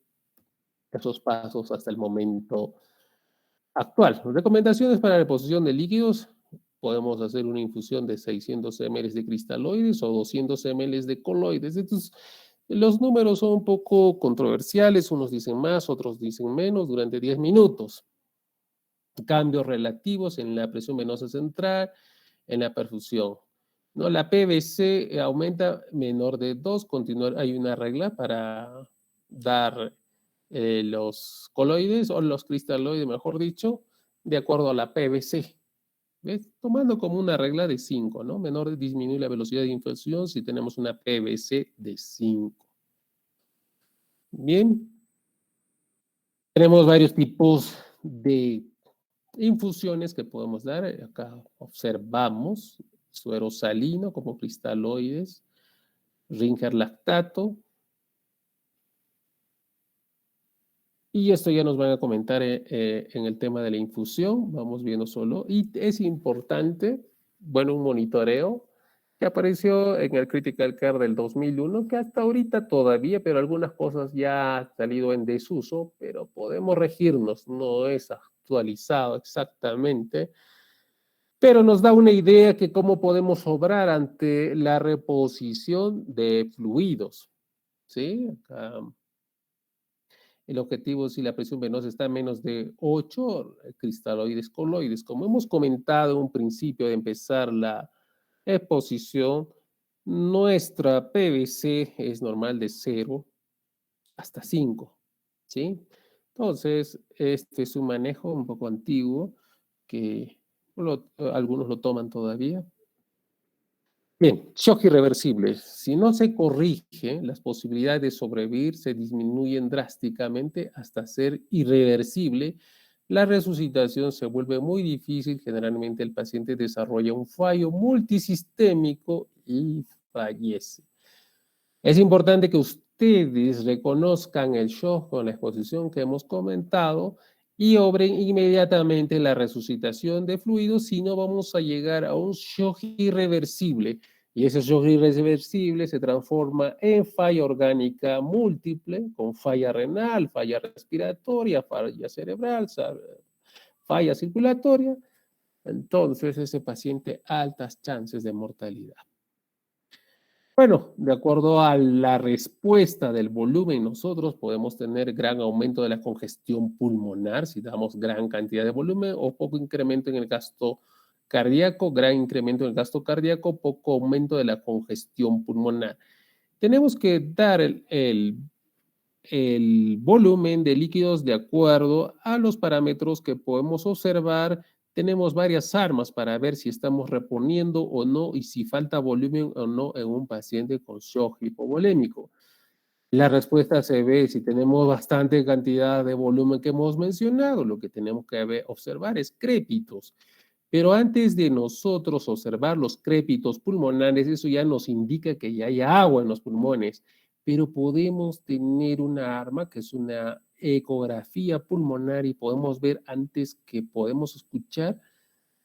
esos pasos hasta el momento actual. Recomendaciones para la reposición de líquidos. Podemos hacer una infusión de 600 ml de cristaloides o 200 ml de coloides. Entonces, los números son un poco controversiales, unos dicen más, otros dicen menos, durante 10 minutos. Cambios relativos en la presión venosa central, en la perfusión. ¿No? La PVC aumenta menor de 2, hay una regla para dar los coloides o los cristaloides, mejor dicho, de acuerdo a la PVC. ¿Ves? Tomando como una regla de 5, ¿no? Menor disminuye la velocidad de infusión si tenemos una PVC de 5. Bien. Tenemos varios tipos de infusiones que podemos dar. Acá observamos suero salino como cristaloides, Rinker lactato. Y esto ya nos van a comentar en el tema de la infusión. Vamos viendo solo. Y es importante, bueno, un monitoreo que apareció en el Critical Care del 2001, que hasta ahorita todavía, pero algunas cosas ya han salido en desuso, pero podemos regirnos, no es actualizado exactamente, pero nos da una idea de cómo podemos obrar ante la reposición de fluidos. ¿Sí? Acá el objetivo, si la presión venosa está en menos de 8, cristaloides, coloides. Como hemos comentado en un principio de empezar la exposición, Nuestra PVC es normal de 0 hasta 5, ¿sí? Entonces, este es un manejo un poco antiguo que algunos lo toman todavía. Bien, shock irreversible. Si no se corrige, las posibilidades de sobrevivir se disminuyen drásticamente hasta ser irreversible. La resucitación se vuelve muy difícil. Generalmente el paciente desarrolla un fallo multisistémico y fallece. Es importante que ustedes reconozcan el shock con la exposición que hemos comentado y obren inmediatamente la resucitación de fluidos, si no vamos a llegar a un shock irreversible. Y ese shock irreversible se transforma en falla orgánica múltiple, con falla renal, falla respiratoria, falla cerebral, falla circulatoria. Entonces, ese paciente altas chances de mortalidad. Bueno, de acuerdo a la respuesta del volumen, nosotros podemos tener gran aumento de la congestión pulmonar si damos gran cantidad de volumen o poco incremento en el gasto cardíaco, gran incremento en el gasto cardíaco, poco aumento de la congestión pulmonar. Tenemos que dar el volumen de líquidos de acuerdo a los parámetros que podemos observar. Tenemos varias armas para ver si estamos reponiendo o no y si falta volumen o no en un paciente con shock hipovolémico. La respuesta se ve si tenemos bastante cantidad de volumen que hemos mencionado. Lo que tenemos que observar es crépitos. Pero antes de nosotros observar los crépitos pulmonares, eso ya nos indica que ya hay agua en los pulmones. Pero podemos tener una arma que es una ecografía pulmonar y podemos ver antes que podemos escuchar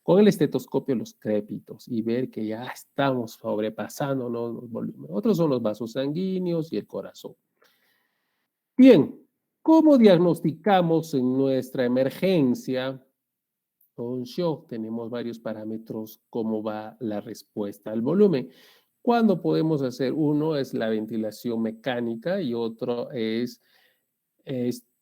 con el estetoscopio los crépitos y ver que ya estamos sobrepasando, ¿no?, los volúmenes. Otros son los vasos sanguíneos y el corazón. Bien, ¿cómo diagnosticamos en nuestra emergencia con shock? Tenemos varios parámetros, cómo va la respuesta al volumen. ¿Cuándo podemos hacer? Uno es la ventilación mecánica y otro es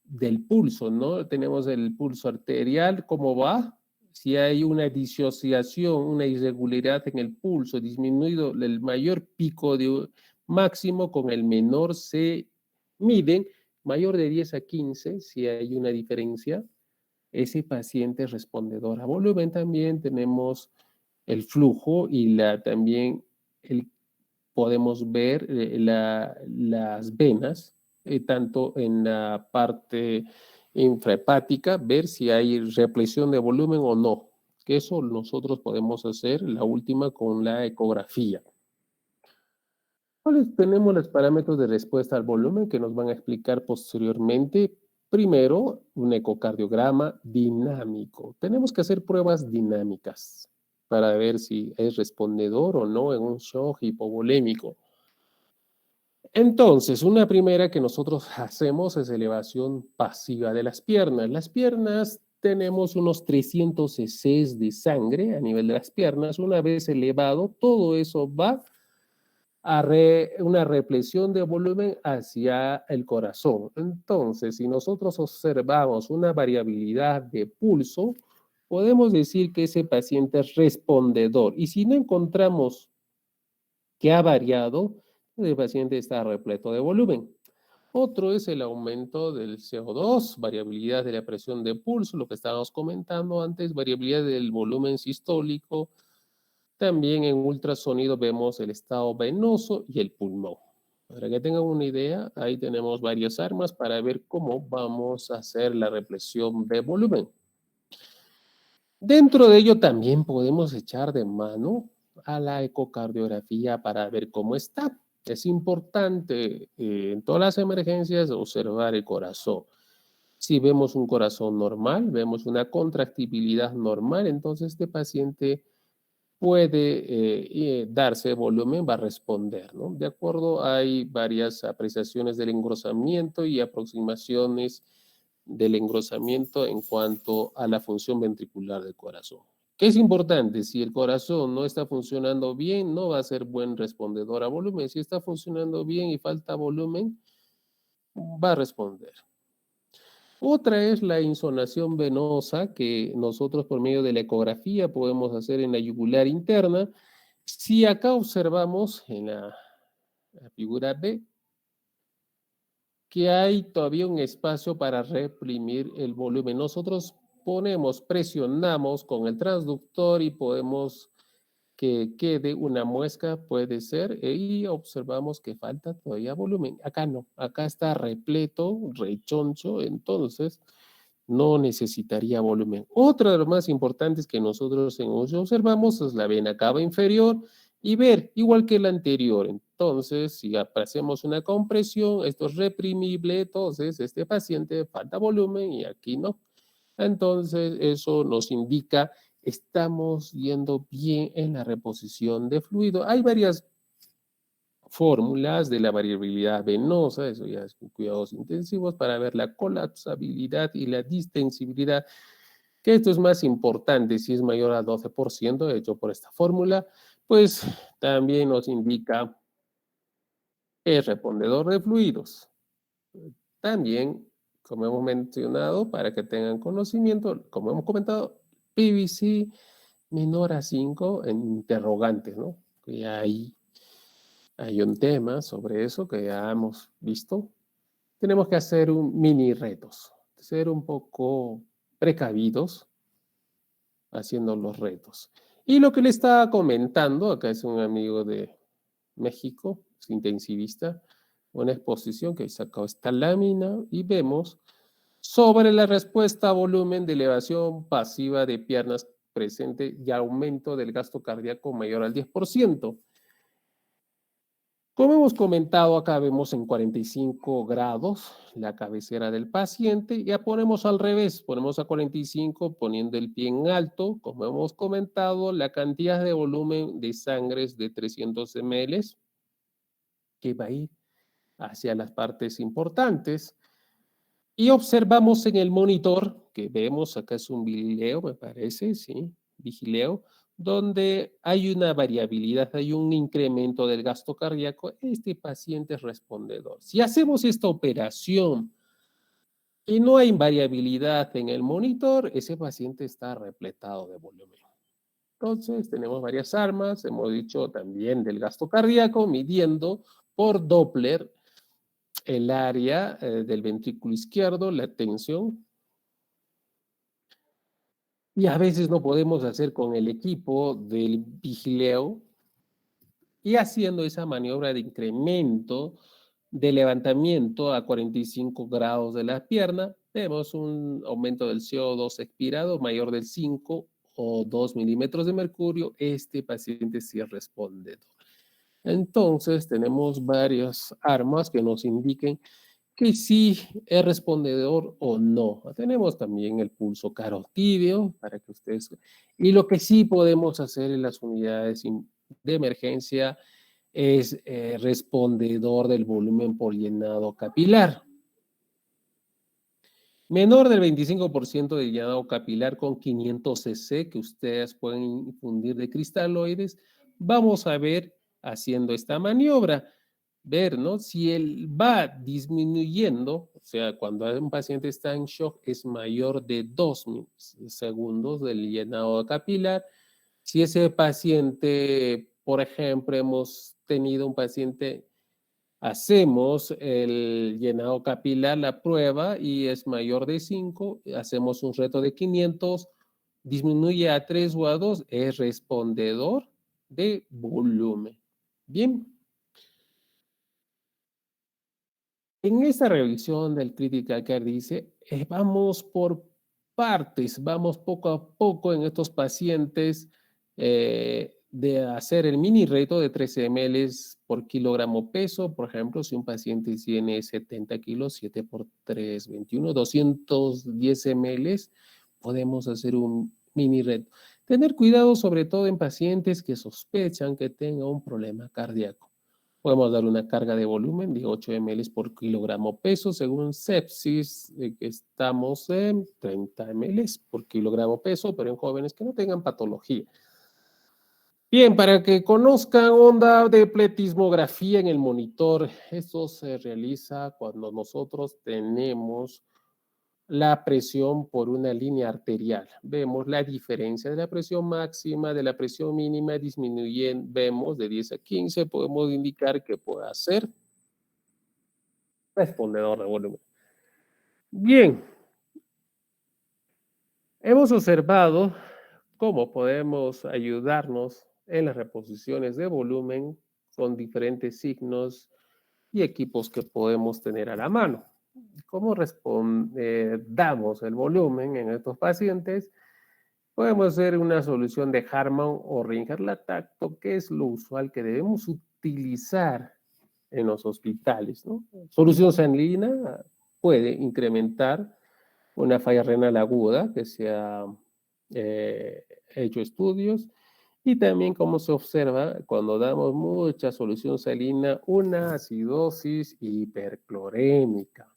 del pulso, ¿no? Tenemos el pulso arterial, ¿cómo va? Si hay una disociación, una irregularidad en el pulso, disminuido el mayor pico de máximo con el menor se miden, mayor de 10 a 15, si hay una diferencia, ese paciente es respondedor a volumen. También tenemos el flujo y también podemos ver las venas, tanto en la parte infrahepática, ver si hay represión de volumen o no. Que eso nosotros podemos hacer, la última, con la ecografía. Tenemos los parámetros de respuesta al volumen que nos van a explicar posteriormente. Primero, un ecocardiograma dinámico. Tenemos que hacer pruebas dinámicas para ver si es respondedor o no en un shock hipovolémico. Entonces, una primera que nosotros hacemos es elevación pasiva de las piernas. Las piernas tenemos unos 300 cc de sangre a nivel de las piernas. Una vez elevado, todo eso va a una represión de volumen hacia el corazón. Entonces, si nosotros observamos una variabilidad de pulso, podemos decir que ese paciente es respondedor. Y si no encontramos que ha variado, el paciente está repleto de volumen. Otro es el aumento del CO2, variabilidad de la presión de pulso, lo que estábamos comentando antes, variabilidad del volumen sistólico. También en ultrasonido vemos el estado venoso y el pulmón. Para que tengan una idea, ahí tenemos varias armas para ver cómo vamos a hacer la represión de volumen. Dentro de ello también podemos echar de mano a la ecocardiografía para ver cómo está. Es importante en todas las emergencias observar el corazón. Si vemos un corazón normal, vemos una contractibilidad normal, entonces este paciente puede darse volumen, va a responder, ¿no? De acuerdo, hay varias apreciaciones del engrosamiento y aproximaciones del engrosamiento en cuanto a la función ventricular del corazón. ¿Qué es importante? Si el corazón no está funcionando bien, no va a ser buen respondedor a volumen. Si está funcionando bien y falta volumen, va a responder. Otra es la insonación venosa que nosotros por medio de la ecografía podemos hacer en la yugular interna. Si acá observamos en la figura B que hay todavía un espacio para reprimir el volumen, nosotros presionamos con el transductor y podemos que quede una muesca, puede ser, y observamos que falta todavía volumen. Acá no, acá está repleto, rechoncho, entonces no necesitaría volumen. Otra de los más importantes que nosotros observamos es la vena cava inferior y ver, igual que la anterior. Entonces, si hacemos una compresión, esto es reprimible, entonces este paciente falta volumen y aquí no. Entonces, eso nos indica estamos yendo bien en la reposición de fluido. Hay varias fórmulas de la variabilidad venosa, eso ya es con cuidados intensivos, para ver la colapsabilidad y la distensibilidad, que esto es más importante si es mayor a 12%, hecho por esta fórmula, pues también nos indica el respondedor de fluidos. También, como hemos mencionado, para que tengan conocimiento, como hemos comentado, PVC menor a 5 en interrogantes, ¿no? Que hay un tema sobre eso que ya hemos visto. Tenemos que hacer un mini retos, ser un poco precavidos haciendo los retos. Y lo que le estaba comentando, acá es un amigo de México, es intensivista, una exposición que sacó esta lámina y vemos sobre la respuesta a volumen de elevación pasiva de piernas presente y aumento del gasto cardíaco mayor al 10%. Como hemos comentado, acá vemos en 45 grados la cabecera del paciente. Ya ponemos al revés, ponemos a 45 poniendo el pie en alto. Como hemos comentado, la cantidad de volumen de sangre es de 300 ml, que va a ir hacia las partes importantes. Y observamos en el monitor, que vemos, acá es un vigileo, me parece, sí, vigileo, donde hay una variabilidad, hay un incremento del gasto cardíaco, este paciente es respondedor. Si hacemos esta operación y no hay variabilidad en el monitor, ese paciente está repletado de volumen. Entonces, tenemos varias armas, hemos dicho también del gasto cardíaco, midiendo por Doppler el área del ventrículo izquierdo, la tensión. Y a veces no podemos hacer con el equipo del vigileo y haciendo esa maniobra de incremento de levantamiento a 45 grados de la pierna, vemos un aumento del CO2 expirado mayor del 5 o 2 milímetros de mercurio. Este paciente sí es respondedor. Entonces, tenemos varias armas que nos indiquen que sí es respondedor o no. Tenemos también el pulso carotídeo para que ustedes... Y lo que sí podemos hacer en las unidades de emergencia es respondedor del volumen por llenado capilar. Menor del 25% de llenado capilar con 500 cc que ustedes pueden infundir de cristaloides. Vamos a ver haciendo esta maniobra. Ver, ¿no? Si él va disminuyendo, o sea, cuando un paciente está en shock es mayor de 2 segundos del llenado capilar. Si ese paciente, por ejemplo, hemos tenido un paciente, hacemos el llenado capilar, la prueba, y es mayor de 5, hacemos un reto de 500, disminuye a 3 o a 2, es respondedor de volumen. Bien. En esta revisión del Critical Care dice, vamos por partes, vamos poco a poco en estos pacientes de hacer el mini reto de 13 ml por kilogramo peso. Por ejemplo, si un paciente tiene 70 kilos, 7 por 3, 21, 210 ml, podemos hacer un mini reto. Tener cuidado sobre todo en pacientes que sospechan que tenga un problema cardíaco. Podemos dar una carga de volumen de 8 ml por kilogramo peso, según sepsis, que estamos en 30 ml por kilogramo peso, pero en jóvenes que no tengan patología. Bien, para que conozcan onda de pletismografía en el monitor, esto se realiza cuando nosotros tenemos la presión por una línea arterial. Vemos la diferencia de la presión máxima, de la presión mínima, disminuyendo, vemos de 10 a 15, podemos indicar que pueda ser respondedor de volumen. Bien, hemos observado cómo podemos ayudarnos en las reposiciones de volumen con diferentes signos y equipos que podemos tener a la mano. ¿Cómo damos el volumen en estos pacientes? Podemos hacer una solución de Harman o Ringer-Lactato, que es lo usual que debemos utilizar en los hospitales, ¿no? Solución sanguínea puede incrementar una falla renal aguda, que se ha hecho estudios, y también como se observa cuando damos mucha solución salina, una acidosis hiperclorémica.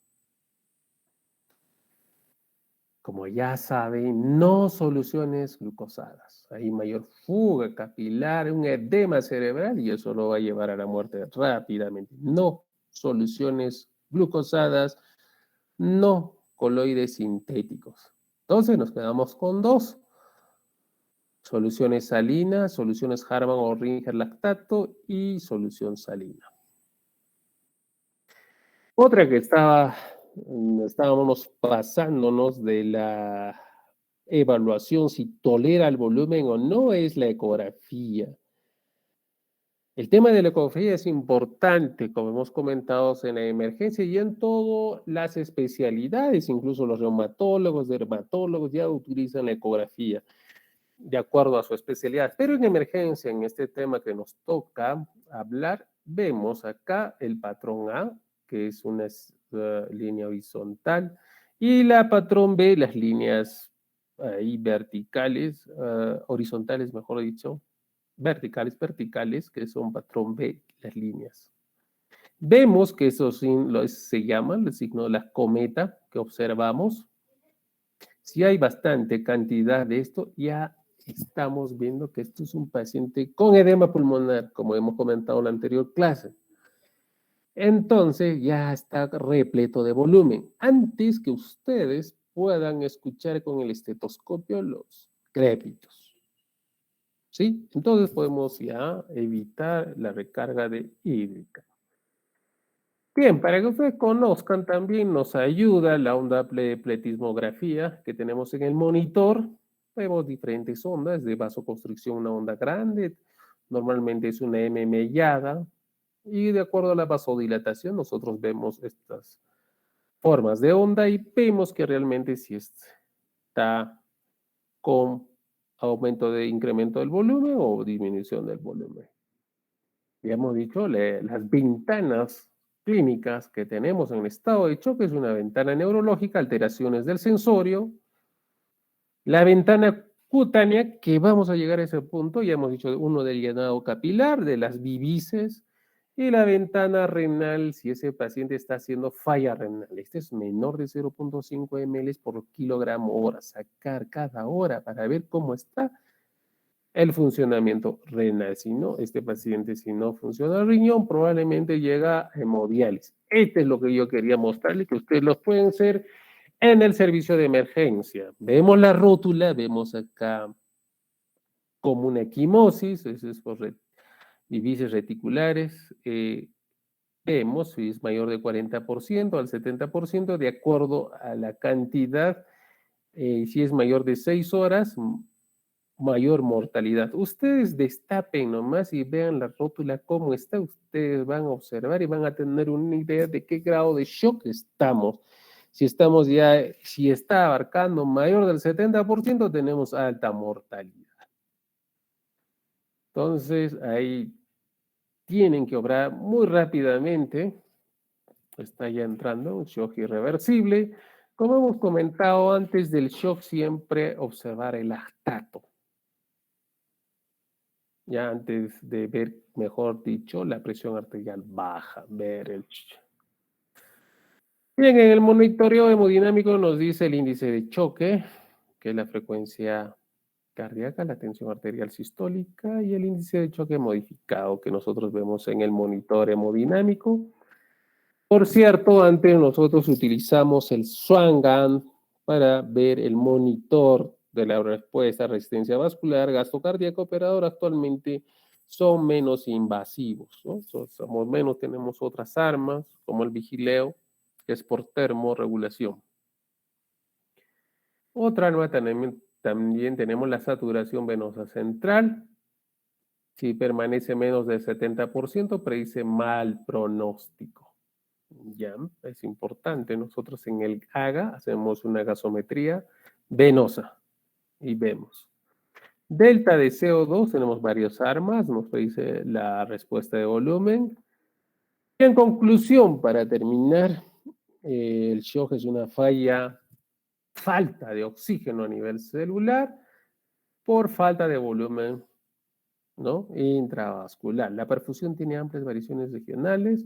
Como ya saben, no soluciones glucosadas. Hay mayor fuga capilar, un edema cerebral y eso lo va a llevar a la muerte rápidamente. No soluciones glucosadas, no coloides sintéticos. Entonces nos quedamos con dos. Soluciones salinas, soluciones Harman o Ringer-Lactato y solución salina. Otra que estábamos pasándonos de la evaluación si tolera el volumen o no es la ecografía. El tema de la ecografía es importante, como hemos comentado en la emergencia y en todas las especialidades, incluso los reumatólogos, dermatólogos ya utilizan la ecografía de acuerdo a su especialidad. Pero en emergencia, en este tema que nos toca hablar, vemos acá el patrón A, que es una línea horizontal, y la patrón B, las líneas ahí verticales, horizontales, mejor dicho, verticales, que son patrón B, las líneas. Vemos que eso se llama el signo de la cometa que observamos. Si hay bastante cantidad de esto, ya estamos viendo que esto es un paciente con edema pulmonar, como hemos comentado en la anterior clase. Entonces ya está repleto de volumen. Antes que ustedes puedan escuchar con el estetoscopio los crépitos. ¿Sí? Entonces podemos ya evitar la recarga de hídrica. Bien, para que ustedes conozcan también nos ayuda la onda de pletismografía que tenemos en el monitor. Vemos diferentes ondas de vasoconstricción, una onda grande, normalmente es una M mellada, y de acuerdo a la vasodilatación nosotros vemos estas formas de onda y vemos que realmente sí está con aumento de incremento del volumen o disminución del volumen. Ya hemos dicho, las ventanas clínicas que tenemos en el estado de choque es una ventana neurológica, alteraciones del sensorio, la ventana cutánea, que vamos a llegar a ese punto, ya hemos dicho uno del llenado capilar, de las vivices, y la ventana renal, si ese paciente está haciendo falla renal. Este es menor de 0.5 ml por kilogramo hora, sacar cada hora para ver cómo está el funcionamiento renal. Si no, este paciente, si no funciona el riñón, probablemente llega a hemodiálisis. Este es lo que yo quería mostrarles, que ustedes lo pueden hacer en el servicio de emergencia. Vemos la rótula, vemos acá como una equimosis, eso es por vivices reticulares. Vemos si es mayor de 40% al 70%, de acuerdo a la cantidad. Si es mayor de 6 horas, mayor mortalidad. Ustedes destapen nomás y vean la rótula cómo está. Ustedes van a observar y van a tener una idea de qué grado de shock estamos. Si está abarcando mayor del 70%, tenemos alta mortalidad. Entonces, ahí tienen que obrar muy rápidamente. Está ya entrando un shock irreversible. Como hemos comentado antes del shock, siempre observar el lactato. Ya antes de ver, mejor dicho, la presión arterial baja, ver el... Bien, en el monitoreo hemodinámico nos dice el índice de choque, que es la frecuencia cardíaca, la tensión arterial sistólica y el índice de choque modificado que nosotros vemos en el monitor hemodinámico. Por cierto, antes nosotros utilizamos el Swan-Ganz para ver el monitor de la respuesta, resistencia vascular, gasto cardíaco operador, actualmente son menos invasivos, ¿no? Somos menos, tenemos otras armas, como el vigileo, que es por termorregulación. Otra arma también tenemos la saturación venosa central. Si permanece menos del 70%, predice mal pronóstico. Ya, es importante. Nosotros en el AGA hacemos una gasometría venosa y vemos. Delta de CO2, tenemos varias armas, nos dice la respuesta de volumen. Y en conclusión, para terminar, el shock es una falta de oxígeno a nivel celular por falta de volumen, ¿no? Intravascular. La perfusión tiene amplias variaciones regionales.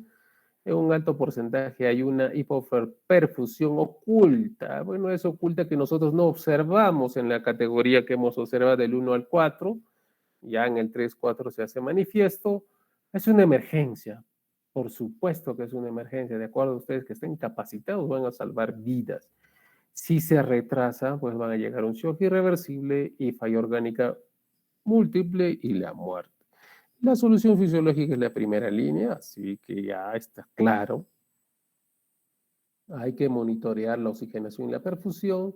En un alto porcentaje hay una hipoperfusión oculta. Bueno, es oculta que nosotros no observamos en la categoría que hemos observado del 1 al 4. Ya en el 3, 4 se hace manifiesto. Es una emergencia. Por supuesto que es una emergencia. De acuerdo a ustedes que estén capacitados, van a salvar vidas. Si se retrasa, pues van a llegar a un shock irreversible y falla orgánica múltiple y la muerte. La solución fisiológica es la primera línea, así que ya está claro. Hay que monitorear la oxigenación y la perfusión.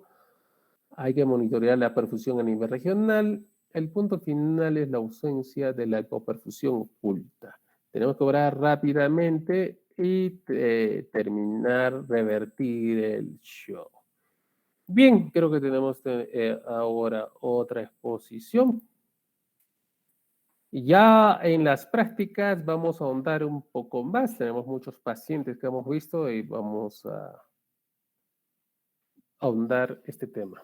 Hay que monitorear la perfusión a nivel regional. El punto final es la ausencia de la hipoperfusión oculta. Tenemos que obrar rápidamente y terminar, revertir el shock. Bien, creo que tenemos ahora otra exposición. Ya en las prácticas vamos a ahondar un poco más. Tenemos muchos pacientes que hemos visto y vamos a ahondar este tema.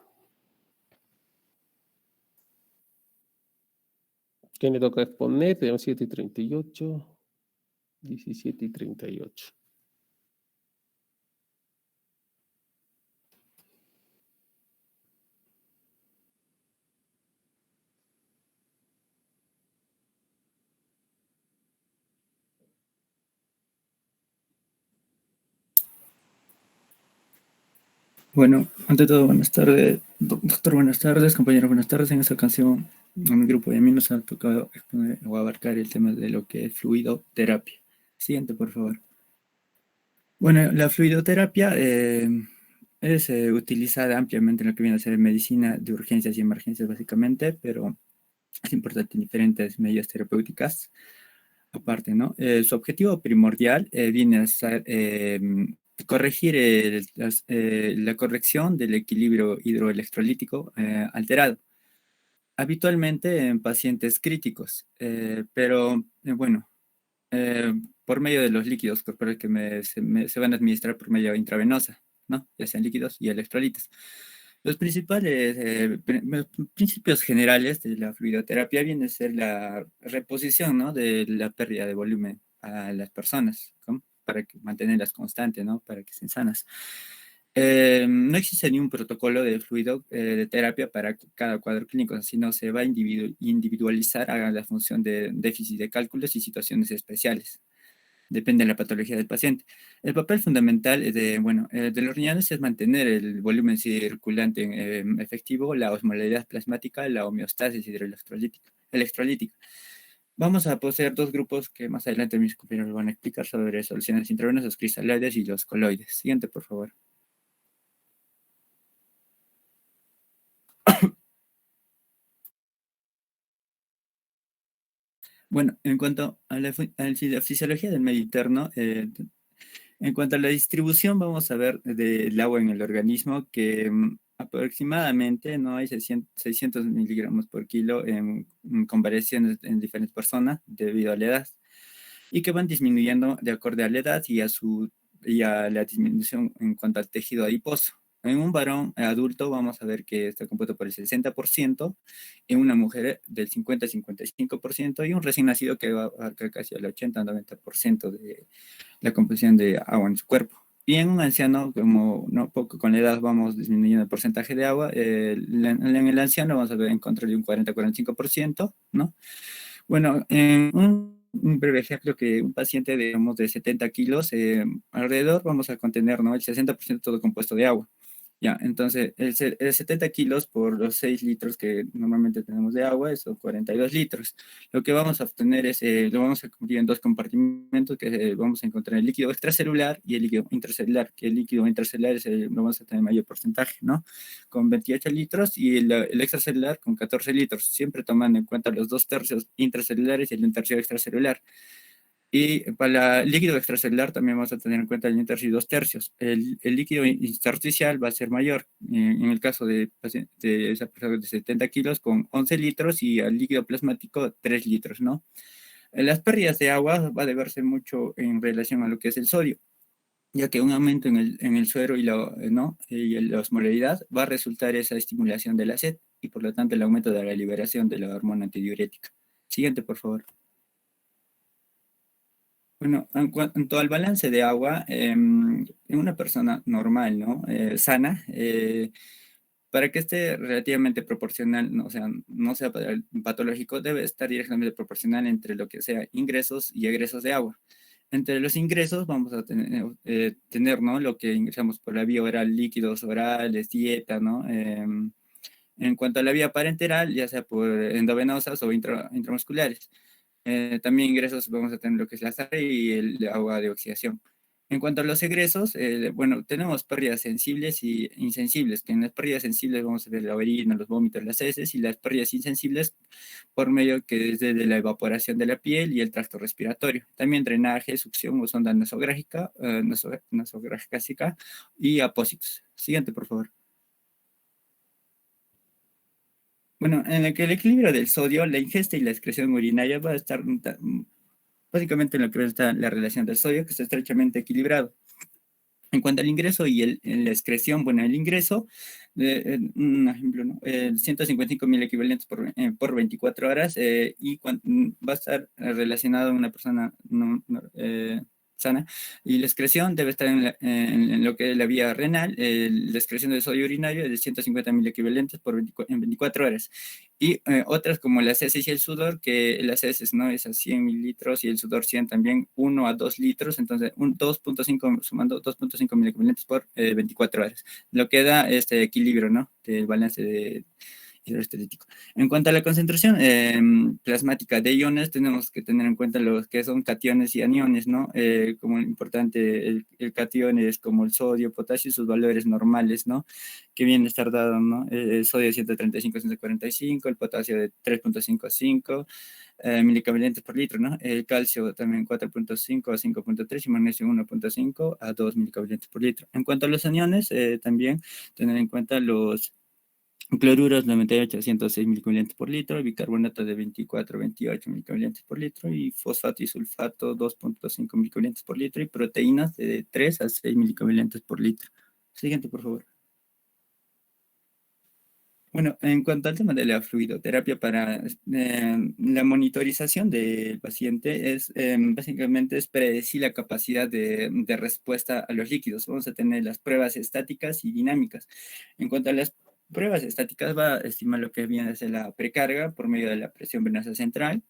¿Quién le toca exponer? Tenemos 7:38, 17:38. Bueno, ante todo, buenas tardes, doctor, buenas tardes, compañeros, buenas tardes. En esta ocasión, a mi grupo y a mí nos ha tocado exponer o abarcar el tema de lo que es fluidoterapia. Siguiente, por favor. Bueno, la fluidoterapia es utilizada ampliamente en lo que viene a ser medicina de urgencias y emergencias, básicamente, pero es importante en diferentes medidas terapéuticas. Aparte, ¿no? Su objetivo primordial viene a ser corregir la corrección del equilibrio hidroelectrolítico alterado, habitualmente en pacientes críticos, pero bueno, por medio de los líquidos corporales que se van a administrar por medio intravenosa, ¿no? Ya sean líquidos y electrolitos. Los principales principios generales de la fluidoterapia viene a ser la reposición, ¿no? De la pérdida de volumen a las personas, ¿no? Para mantenerlas constantes, ¿no? Para que estén sanas. No existe ningún protocolo de fluido de terapia para cada cuadro clínico, sino se va a individualizar a la función de déficit de cálculos y situaciones especiales. Depende de la patología del paciente. El papel fundamental de los riñones es mantener el volumen circulante efectivo, la osmolaridad plasmática, la homeostasis electrolítica. Vamos a poseer dos grupos que más adelante mis compañeros van a explicar sobre soluciones intravenosas cristaloides y los coloides. Siguiente, por favor. Bueno, en cuanto a la fisiología del medio interno, en cuanto a la distribución, vamos a ver del agua en el organismo que aproximadamente no hay 600 miligramos por kilo con variaciones en diferentes personas debido a la edad y que van disminuyendo de acuerdo a la edad y a la disminución en cuanto al tejido adiposo. En un varón adulto vamos a ver que está compuesto por el 60%, en una mujer del 50-55% y un recién nacido que va a abarcar casi el 80-90% de la composición de agua en su cuerpo. Y en un anciano, como no poco con la edad vamos disminuyendo el porcentaje de agua, en el anciano vamos a ver en contra de un 40-45%, ¿no? Bueno, en un breve ejemplo que un paciente digamos, de 70 kilos, alrededor vamos a contener, ¿no? El 60% todo compuesto de agua. Ya, entonces el 70 kilos por los 6 litros que normalmente tenemos de agua, son 42 litros. Lo que vamos a obtener es, lo vamos a dividir en dos compartimentos, que vamos a encontrar el líquido extracelular y el líquido intracelular, que el líquido intracelular es lo vamos a tener mayor porcentaje, ¿no? Con 28 litros y el extracelular con 14 litros, siempre tomando en cuenta los 2/3 intracelulares y el 1/3 extracelular. Y para el líquido extracelular también vamos a tener en cuenta el 1/3 y 2/3. El líquido intersticial va a ser mayor, en el caso de esa persona de 70 kilos con 11 litros y el líquido plasmático 3 litros, ¿no? Las pérdidas de agua va a deberse mucho en relación a lo que es el sodio, ya que un aumento en el suero ¿no? Y en la osmolaridad va a resultar esa estimulación de la sed y por lo tanto el aumento de la liberación de la hormona antidiurética. Siguiente, por favor. Bueno, en cuanto al balance de agua, en una persona normal, ¿no? Sana, para que esté relativamente proporcional, ¿no? O sea, no sea patológico, debe estar directamente proporcional entre lo que sea ingresos y egresos de agua. Entre los ingresos vamos a tener, ¿no? Lo que ingresamos por la vía oral, líquidos orales, dieta, ¿no? En cuanto a la vía parenteral, ya sea por endovenosas o intramusculares. También ingresos vamos a tener lo que es la sal y el agua de oxidación. En cuanto a los egresos, bueno, tenemos pérdidas sensibles y insensibles, que en las pérdidas sensibles vamos a ver la orina, los vómitos, las heces, y las pérdidas insensibles por medio que es de la evaporación de la piel y el tracto respiratorio. También drenaje, succión o sonda nasográfica, nasográfica y apósitos. Siguiente, por favor. Bueno, en el que el equilibrio del sodio, la ingesta y la excreción urinaria va a estar básicamente en lo que está la relación del sodio, que está estrechamente equilibrado. En cuanto al ingreso y la excreción, bueno, el ingreso, un ejemplo, ¿no? 155.000 equivalentes por 24 horas y va a estar relacionado a una persona sana. Y la excreción debe estar en lo que es la vía renal, la excreción de sodio urinario es de 150.000 equivalentes en 24 horas. Y otras como las heces y el sudor, que las heces, ¿no? Es a 100 mililitros y el sudor 100 también, 1 a 2 litros, entonces 2.5, sumando 2.5 mil equivalentes por 24 horas. Lo que da este equilibrio, ¿no? Del balance de hidroestético. En cuanto a la concentración plasmática de iones, tenemos que tener en cuenta los que son cationes y aniones, ¿no? Como importante, el catión es como el sodio, potasio y sus valores normales, ¿no? Que viene a estar dado, ¿no? El sodio de 135 a 145, el potasio de 3.55 milicabalentes por litro, ¿no? El calcio también 4.5 a 5.3 y magnesio 1.5 a 2 milicabalentes por litro. En cuanto a los aniones, también tener en cuenta los cloruros 98 a 106 milicabalentes por litro, bicarbonato de 24 a 28 milicabalentes por litro y fosfato y sulfato 2.5 milicabalentes por litro y proteínas de 3 a 6 milicabalentes por litro. Siguiente, por favor. Bueno, en cuanto al tema de la fluidoterapia para la monitorización del paciente, básicamente es predecir la capacidad de respuesta a los líquidos. Vamos a tener las pruebas estáticas y dinámicas. En cuanto a las pruebas estáticas, va a estimar lo que viene a ser la precarga por medio de la presión venosa central.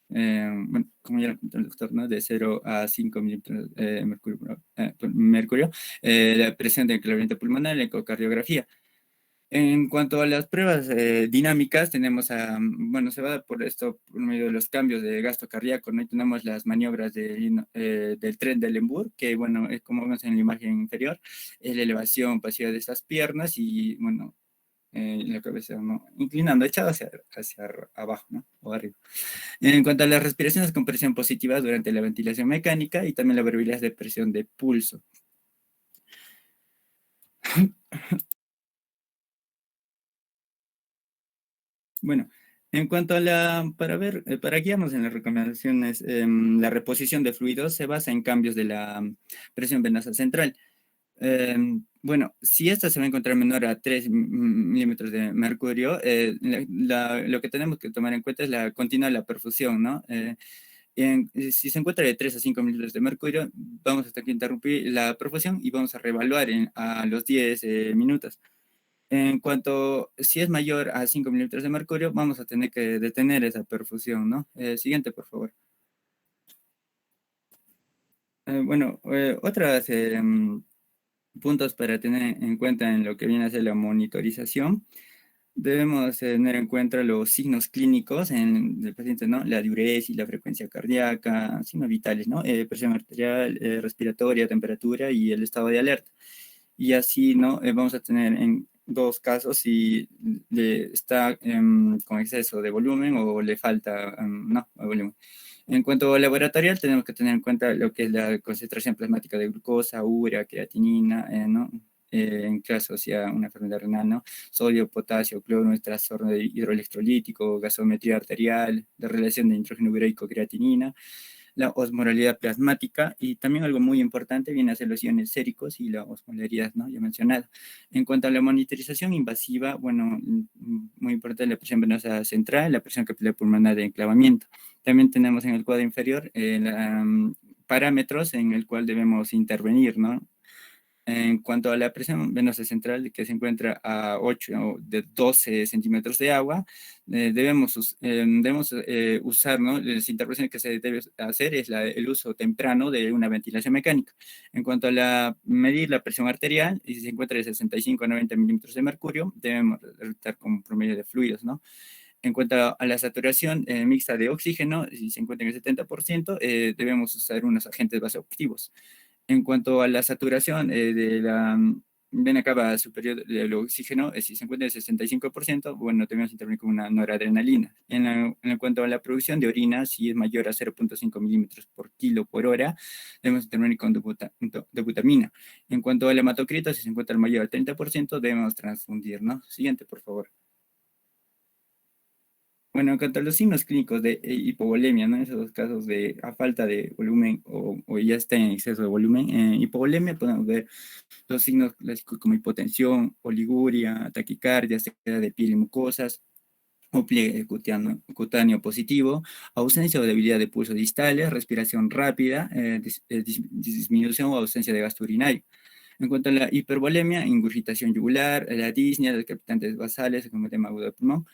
Bueno, como ya lo comentó el doctor, ¿no? De 0 a 5 milímetros de mercurio, la presión de enclavamiento pulmonar, la ecocardiografía. En cuanto a las pruebas dinámicas, tenemos bueno, se va por esto por medio de los cambios de gasto cardíaco, ¿no? Y tenemos las maniobras del tren de Lembour, que, bueno, es como vemos en la imagen inferior, es la elevación pasiva de estas piernas y, bueno, la cabeza, ¿no? Inclinando, echado hacia abajo, ¿no? O arriba. En cuanto a las respiraciones con presión positiva durante la ventilación mecánica y también la variabilidad de presión de pulso. Bueno, en cuanto a para guiarnos en las recomendaciones, la reposición de fluidos se basa en cambios de la presión venosa central. Bueno, si esta se va a encontrar menor a 3 milímetros de mercurio, lo que tenemos que tomar en cuenta es la continua de la perfusión, ¿no? Si se encuentra de 3 a 5 mililitros de mercurio, vamos a tener que interrumpir la perfusión y vamos a reevaluar a los 10 minutos. En cuanto, si es mayor a 5 mililitros de mercurio, vamos a tener que detener esa perfusión, ¿no? Siguiente, por favor. Bueno, otras puntos para tener en cuenta en lo que viene a ser la monitorización. Debemos tener en cuenta los signos clínicos del paciente, ¿no? La diuresis, la frecuencia cardíaca, signos vitales, ¿no? Presión arterial, respiratoria, temperatura y el estado de alerta. Y así, ¿no? Vamos a tener en 2 casos si está con exceso de volumen o le falta, no, volumen. En cuanto a laboratorial, tenemos que tener en cuenta lo que es la concentración plasmática de glucosa, urea, creatinina, ¿no? En caso sea una enfermedad renal, ¿no? Sodio, potasio, cloro, trastorno hidroelectrolítico, gasometría arterial, la relación de nitrógeno ureico, creatinina, la osmolaridad plasmática y también algo muy importante viene a ser los iones séricos y la osmolaridad, ¿no? Ya mencionado. En cuanto a la monitorización invasiva, bueno, muy importante la presión venosa central, la presión capilar pulmonar de enclavamiento. También tenemos en el cuadro inferior parámetros en el cual debemos intervenir, ¿no? En cuanto a la presión venosa central, que se encuentra a 8 de 12 centímetros de agua, debemos usar, ¿no? Las intervenciones que se debe hacer es el uso temprano de una ventilación mecánica. En cuanto a medir la presión arterial, y si se encuentra de 65 a 90 milímetros de mercurio, debemos realizar como promedio de fluidos, ¿no? En cuanto a la saturación mixta de oxígeno, si se encuentra en el 70%, debemos usar unos agentes vasoactivos. En cuanto a la saturación de la vena cava superior del oxígeno, si se encuentra en el 65%, bueno, debemos intervenir con una noradrenalina. En cuanto a la producción de orina, si es mayor a 0.5 milímetros por kilo por hora, debemos intervenir con dobutamina. En cuanto al hematocrito, si se encuentra mayor al 30%, debemos transfundir, ¿no? Siguiente, por favor. Bueno, en cuanto a los signos clínicos de hipovolemia, ¿no? Esos casos de a falta de volumen o ya está en exceso de volumen, en hipovolemia podemos ver los signos clásicos como hipotensión, oliguria, taquicardia, sequedad de piel y mucosas, o pliegue cutáneo positivo, ausencia o debilidad de pulsos distales, respiración rápida, disminución o ausencia de gasto urinario. En cuanto a la hipervolemia, ingurgitación yugular, la disnea, decapitantes basales, como edema agudo de pulmón,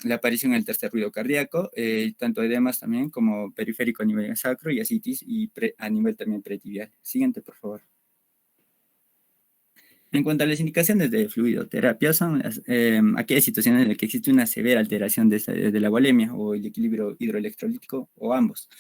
la aparición del tercer ruido cardíaco, tanto edemas también como periférico a nivel sacro y ascitis y a nivel también pretibial. Siguiente, por favor. En cuanto a las indicaciones de fluidoterapia, son aquellas situaciones en las que existe una severa alteración de la volemia o el equilibrio hidroelectrolítico o ambos,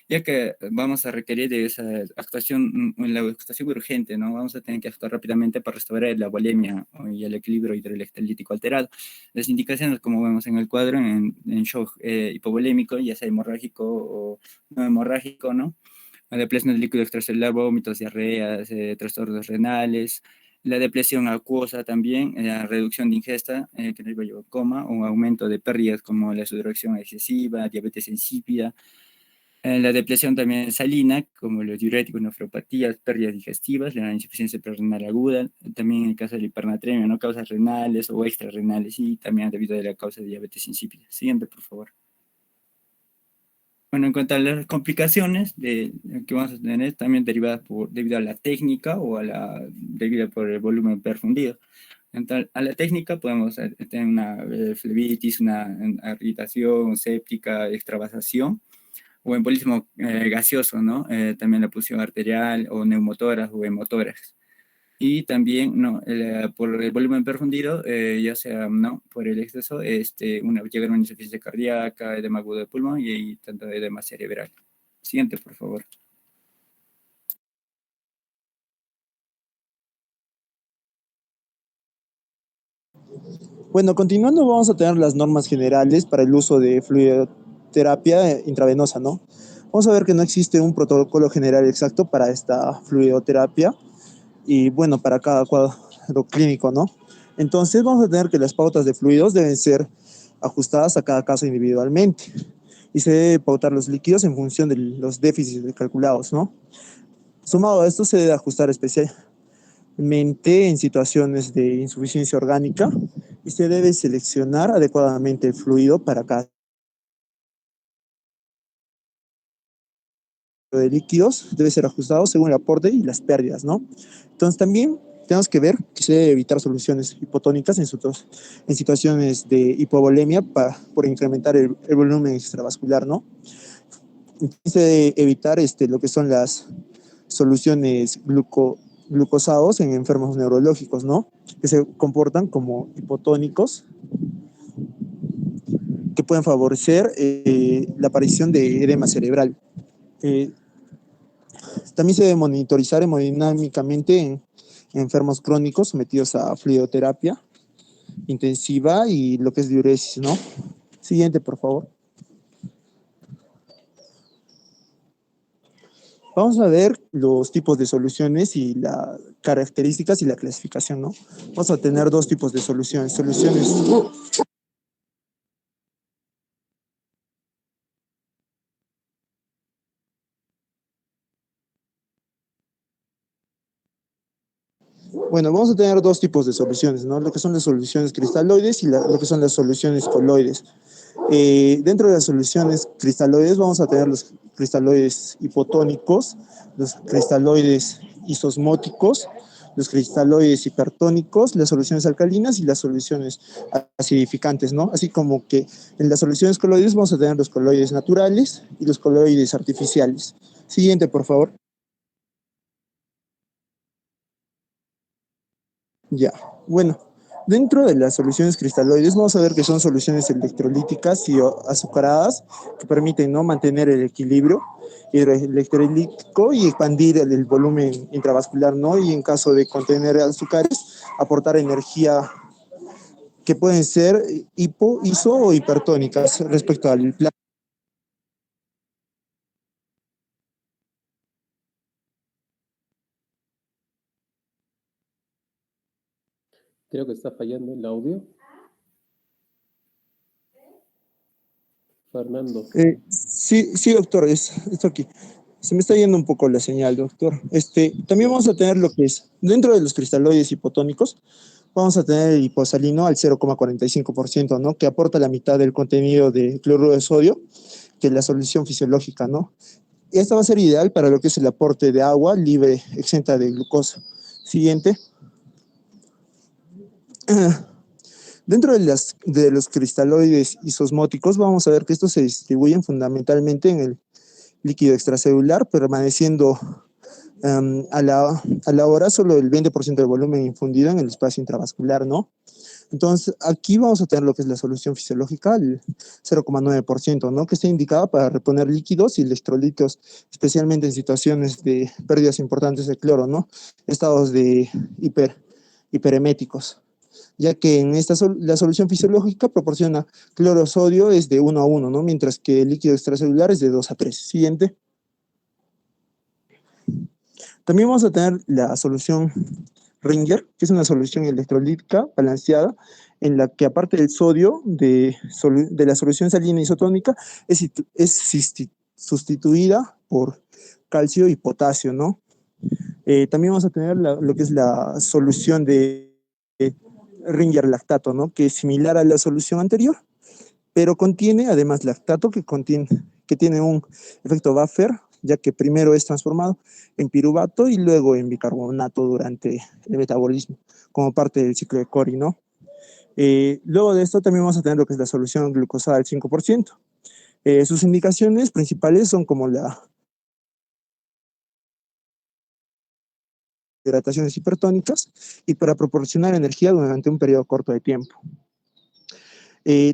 ya que vamos a requerir de esa actuación, la actuación urgente, ¿no? Vamos a tener que actuar rápidamente para restaurar la volemia y el equilibrio hidroelectrolítico alterado. Las indicaciones, como vemos en el cuadro, en shock hipovolémico, ya sea hemorrágico o no hemorrágico, ¿no? La depresión del líquido extracelular, vómitos, diarreas, trastornos renales, la depresión acuosa también, la reducción de ingesta, que nos lleva a coma, o aumento de pérdidas como la sudoración excesiva, diabetes insípida, la depresión también salina, como los diuréticos, nefropatías, pérdidas digestivas, la insuficiencia renal aguda, también en el caso de la hipernatremia, ¿no? Causas renales o extrarrenales, y también debido a la causa de diabetes insípida. Siguiente, por favor. Bueno, en cuanto a las complicaciones que vamos a tener, también derivadas debido a la técnica o debido por el volumen perfundido. Entonces, a la técnica podemos tener una flebitis, una irritación séptica, extravasación o embolismo gaseoso, ¿no? También la punción arterial o neumotórax o hemotórax. Y también, ¿no? Por el volumen perfundido, ya sea, ¿no? Por el exceso, llegar a una insuficiencia cardíaca, edema agudo de pulmón y tanto edema cerebral. Siguiente, por favor. Bueno, continuando, vamos a tener las normas generales para el uso de fluidoterapia intravenosa, ¿no? Vamos a ver que no existe un protocolo general exacto para esta fluidoterapia y, bueno, para cada cuadro clínico, ¿no? Entonces, vamos a tener que las pautas de fluidos deben ser ajustadas a cada caso individualmente y se debe pautar los líquidos en función de los déficits calculados, ¿no? Sumado a esto, se debe ajustar especialmente en situaciones de insuficiencia orgánica y se debe seleccionar adecuadamente el fluido para cada de líquidos, debe ser ajustado según el aporte y las pérdidas, ¿no? Entonces también tenemos que ver que se debe evitar soluciones hipotónicas en situaciones de hipovolemia por incrementar el volumen extravascular, ¿no? Entonces se debe evitar lo que son las soluciones glucosados en enfermos neurológicos, ¿no? Que se comportan como hipotónicos, que pueden favorecer la aparición de edema cerebral. Eh, También se debe monitorizar hemodinámicamente en enfermos crónicos sometidos a fluidoterapia intensiva y lo que es diuresis, ¿no? Siguiente, por favor. Vamos a ver los tipos de soluciones y las características y la clasificación, ¿no? Vamos a tener dos tipos de soluciones. Bueno, vamos a tener dos tipos de soluciones, ¿no? Lo que son las soluciones cristaloides y lo que son las soluciones coloides. Dentro de las soluciones cristaloides vamos a tener los cristaloides hipotónicos, los cristaloides isosmóticos, los cristaloides hipertónicos, las soluciones alcalinas y las soluciones acidificantes, ¿no? Así como que en las soluciones coloides vamos a tener los coloides naturales y los coloides artificiales. Siguiente, por favor. Ya, bueno, dentro de las soluciones cristaloides vamos a ver que son soluciones electrolíticas y azucaradas que permiten, ¿no?, mantener el equilibrio hidroelectrolítico y expandir el volumen intravascular, ¿no? Y en caso de contener azúcares, aportar energía que pueden ser iso o hipertónicas respecto al plan. Creo que está fallando el audio. Fernando. Sí, doctor, esto aquí. Se me está yendo un poco la señal, doctor. También vamos a tener lo que es, dentro de los cristaloides hipotónicos, vamos a tener el hiposalino al 0,45%, ¿no? Que aporta la mitad del contenido de cloruro de sodio, que es la solución fisiológica, ¿no? Y esta va a ser ideal para lo que es el aporte de agua libre, exenta de glucosa. Siguiente. Dentro de los cristaloides isosmóticos, vamos a ver que estos se distribuyen fundamentalmente en el líquido extracelular, permaneciendo a la hora solo el 20% del volumen infundido en el espacio intravascular, ¿no? Entonces, aquí vamos a tener lo que es la solución fisiológica, el 0,9%, ¿no? Que está indicada para reponer líquidos y electrolitos, especialmente en situaciones de pérdidas importantes de cloro, ¿no? Estados de hipereméticos, ya que en la solución fisiológica proporciona cloro sodio es de 1 a 1, ¿no? Mientras que el líquido extracelular es de 2 a 3. Siguiente. También vamos a tener la solución Ringer, que es una solución electrolítica balanceada, en la que aparte del sodio de la solución salina isotónica es sustituida por calcio y potasio, ¿no? También vamos a tener lo que es la solución de Ringer lactato, ¿no? Que es similar a la solución anterior, pero contiene además lactato que tiene un efecto buffer, ya que primero es transformado en piruvato y luego en bicarbonato durante el metabolismo, como parte del ciclo de Cori, ¿no? Luego de esto también vamos a tener lo que es la solución glucosada al 5%. Sus indicaciones principales son como la hidrataciones hipertónicas y para proporcionar energía durante un periodo corto de tiempo.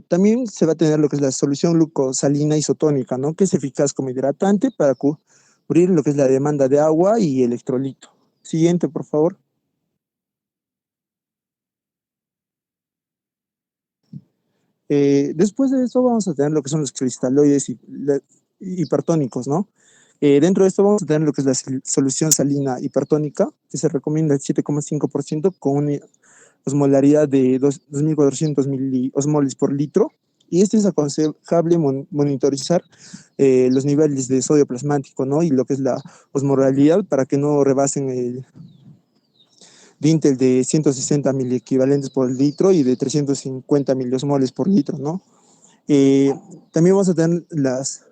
También se va a tener lo que es la solución glucosalina isotónica, ¿no? Que es eficaz como hidratante para cubrir lo que es la demanda de agua y electrolito. Siguiente, por favor. Después de eso vamos a tener lo que son los cristaloides hipertónicos, ¿no? Dentro de esto vamos a tener lo que es la solución salina hipertónica, que se recomienda el 7,5% con una osmolaridad de 2.400 miliosmoles por litro. Y es aconsejable monitorizar los niveles de sodio plasmático, ¿no? Y lo que es la osmolaridad para que no rebasen el Dintel de 160 miliequivalentes por litro y de 350 miliosmoles por litro, ¿no? También vamos a tener las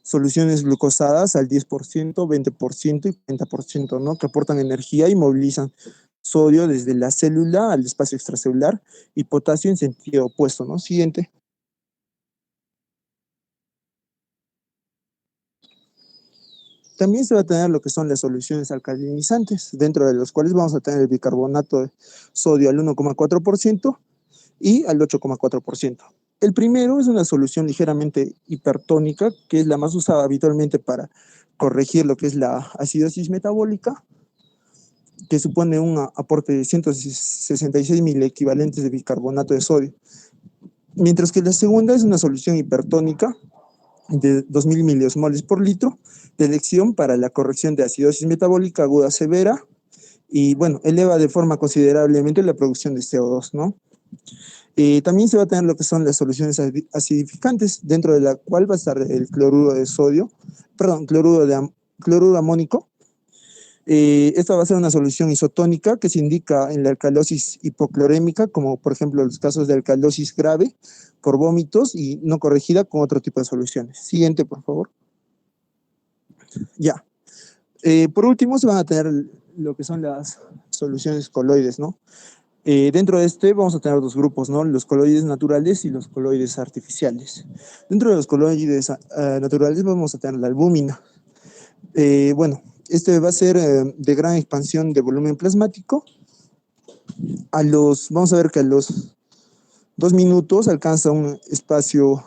soluciones glucosadas al 10%, 20% y 40%, ¿no? Que aportan energía y movilizan sodio desde la célula al espacio extracelular y potasio en sentido opuesto, ¿no? Siguiente. También se va a tener lo que son las soluciones alcalinizantes, dentro de los cuales vamos a tener el bicarbonato de sodio al 1,4% y al 8,4%. El primero es una solución ligeramente hipertónica, que es la más usada habitualmente para corregir lo que es la acidosis metabólica, que supone un aporte de 166.000 equivalentes de bicarbonato de sodio. Mientras que la segunda es una solución hipertónica de 2.000 miliosmoles por litro, de elección para la corrección de acidosis metabólica aguda severa, y bueno, eleva de forma considerablemente la producción de CO2, ¿no? También se va a tener lo que son las soluciones acidificantes, dentro de la cual va a estar el cloruro de sodio, perdón, cloruro amónico. Esta va a ser una solución isotónica que se indica en la alcalosis hipoclorémica, como por ejemplo los casos de alcalosis grave por vómitos y no corregida con otro tipo de soluciones. Siguiente, por favor. Ya. Por último, se van a tener lo que son las soluciones coloides, ¿no? Dentro de este vamos a tener dos grupos, ¿no? Los coloides naturales y los coloides artificiales. Dentro de los coloides naturales vamos a tener la albúmina. Bueno, este va a ser de gran expansión de volumen plasmático. Vamos a ver que a los 2 minutos alcanza el espacio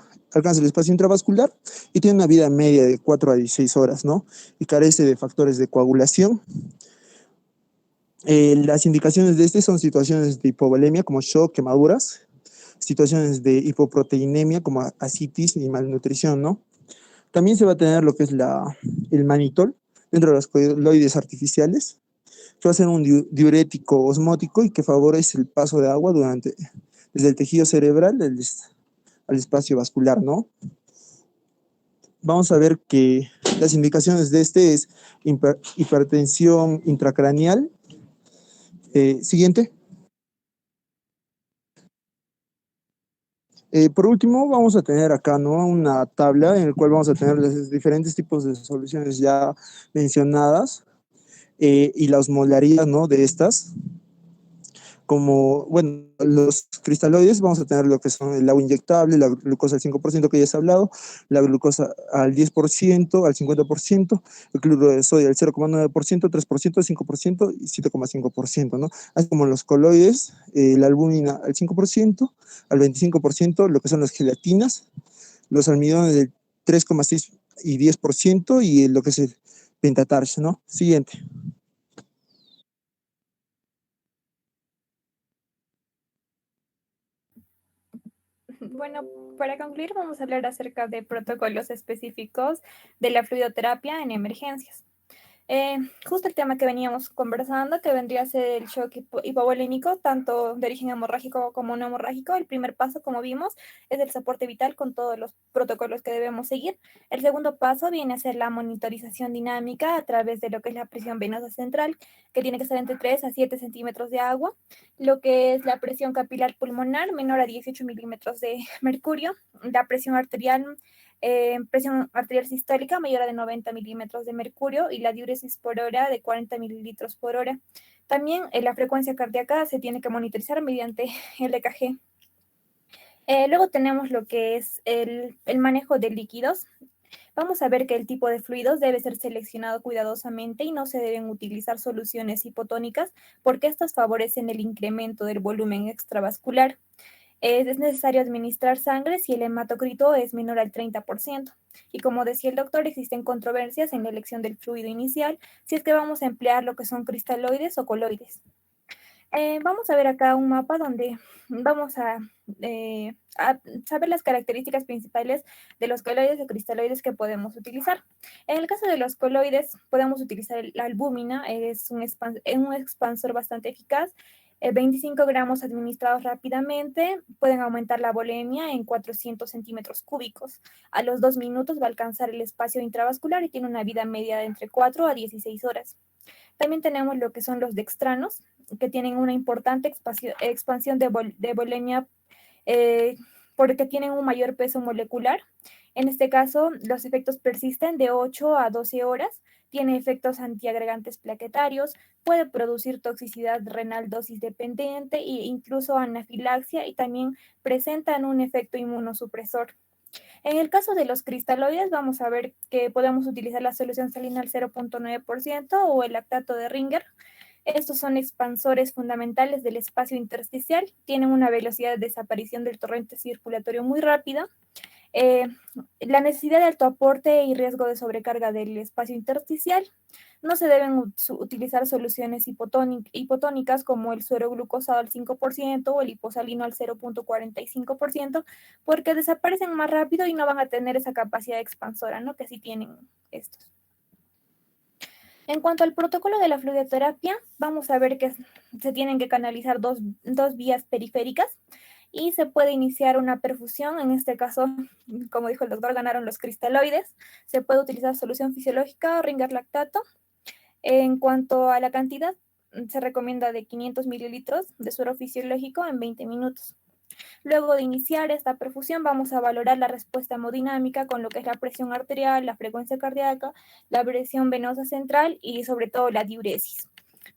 intravascular y tiene una vida media de 4 a 16 horas, ¿no? Y carece de factores de coagulación. Las indicaciones de este son situaciones de hipovolemia como shock, quemaduras, situaciones de hipoproteinemia como ascitis y malnutrición, ¿no? También se va a tener lo que es el manitol dentro de los coloides artificiales, que va a ser un diurético osmótico y que favorece el paso de agua desde el tejido cerebral al espacio vascular, ¿no? Vamos a ver que las indicaciones de este es hipertensión intracraneal. Siguiente. Por último, vamos a tener acá, ¿no? Una tabla en la cual vamos a tener los diferentes tipos de soluciones ya mencionadas y la osmolaridad, ¿no? De estas. Como, bueno, los cristaloides, vamos a tener lo que son el agua inyectable, la glucosa al 5% que ya se ha hablado, la glucosa al 10%, al 50%, el cloruro de sodio al 0,9%, 3%, 5% y 7,5%, ¿no? Así como los coloides, la albúmina al 5%, al 25%, lo que son las gelatinas, los almidones del 3,6 y 10% y lo que es el pentatarsh, ¿no? Siguiente. Bueno, para concluir, vamos a hablar acerca de protocolos específicos de la fluidoterapia en emergencias. Justo el tema que veníamos conversando, que vendría a ser el shock hipovolémico, tanto de origen hemorrágico como no hemorrágico. El primer paso, como vimos, es el soporte vital con todos los protocolos que debemos seguir. El segundo paso viene a ser la monitorización dinámica a través de lo que es la presión venosa central, que tiene que estar entre 3 a 7 centímetros de agua, lo que es la presión capilar pulmonar menor a 18 milímetros de mercurio, la presión arterial sistólica mayor a de 90 milímetros de mercurio y la diuresis por hora de 40 mililitros por hora. También la frecuencia cardíaca se tiene que monitorizar mediante el EKG. Luego tenemos lo que es el manejo de líquidos. Vamos a ver que el tipo de fluidos debe ser seleccionado cuidadosamente y no se deben utilizar soluciones hipotónicas porque estas favorecen el incremento del volumen extravascular. Es necesario administrar sangre si el hematocrito es menor al 30%. Y como decía el doctor, existen controversias en la elección del fluido inicial, si es que vamos a emplear lo que son cristaloides o coloides. Vamos a ver acá un mapa donde vamos a saber las características principales de los coloides o cristaloides que podemos utilizar. En el caso de los coloides, podemos utilizar la albúmina, es un expansor bastante eficaz. 25 gramos administrados rápidamente pueden aumentar la volemia en 400 centímetros cúbicos. A los 2 minutos va a alcanzar el espacio intravascular y tiene una vida media de entre 4 a 16 horas. También tenemos lo que son los dextranos, que tienen una importante expansión de volemia porque tienen un mayor peso molecular. En este caso, los efectos persisten de 8 a 12 horas, tiene efectos antiagregantes plaquetarios, puede producir toxicidad renal dosis dependiente e incluso anafilaxia y también presentan un efecto inmunosupresor. En el caso de los cristaloides, vamos a ver que podemos utilizar la solución salina al 0.9% o el lactato de Ringer. Estos son expansores fundamentales del espacio intersticial, tienen una velocidad de desaparición del torrente circulatorio muy rápida. La necesidad de alto aporte y riesgo de sobrecarga del espacio intersticial. No se deben utilizar soluciones hipotónicas como el suero glucosado al 5% o el hiposalino al 0.45%, porque desaparecen más rápido y no van a tener esa capacidad expansora, ¿no?, que sí tienen estos. En cuanto al protocolo de la fluidoterapia, vamos a ver que se tienen que canalizar dos vías periféricas y se puede iniciar una perfusión. En este caso, como dijo el doctor, ganaron los cristaloides. Se puede utilizar solución fisiológica o Ringer lactato. En cuanto a la cantidad, se recomienda de 500 mililitros de suero fisiológico en 20 minutos. Luego de iniciar esta perfusión, vamos a valorar la respuesta hemodinámica con lo que es la presión arterial, la frecuencia cardíaca, la presión venosa central y sobre todo la diuresis.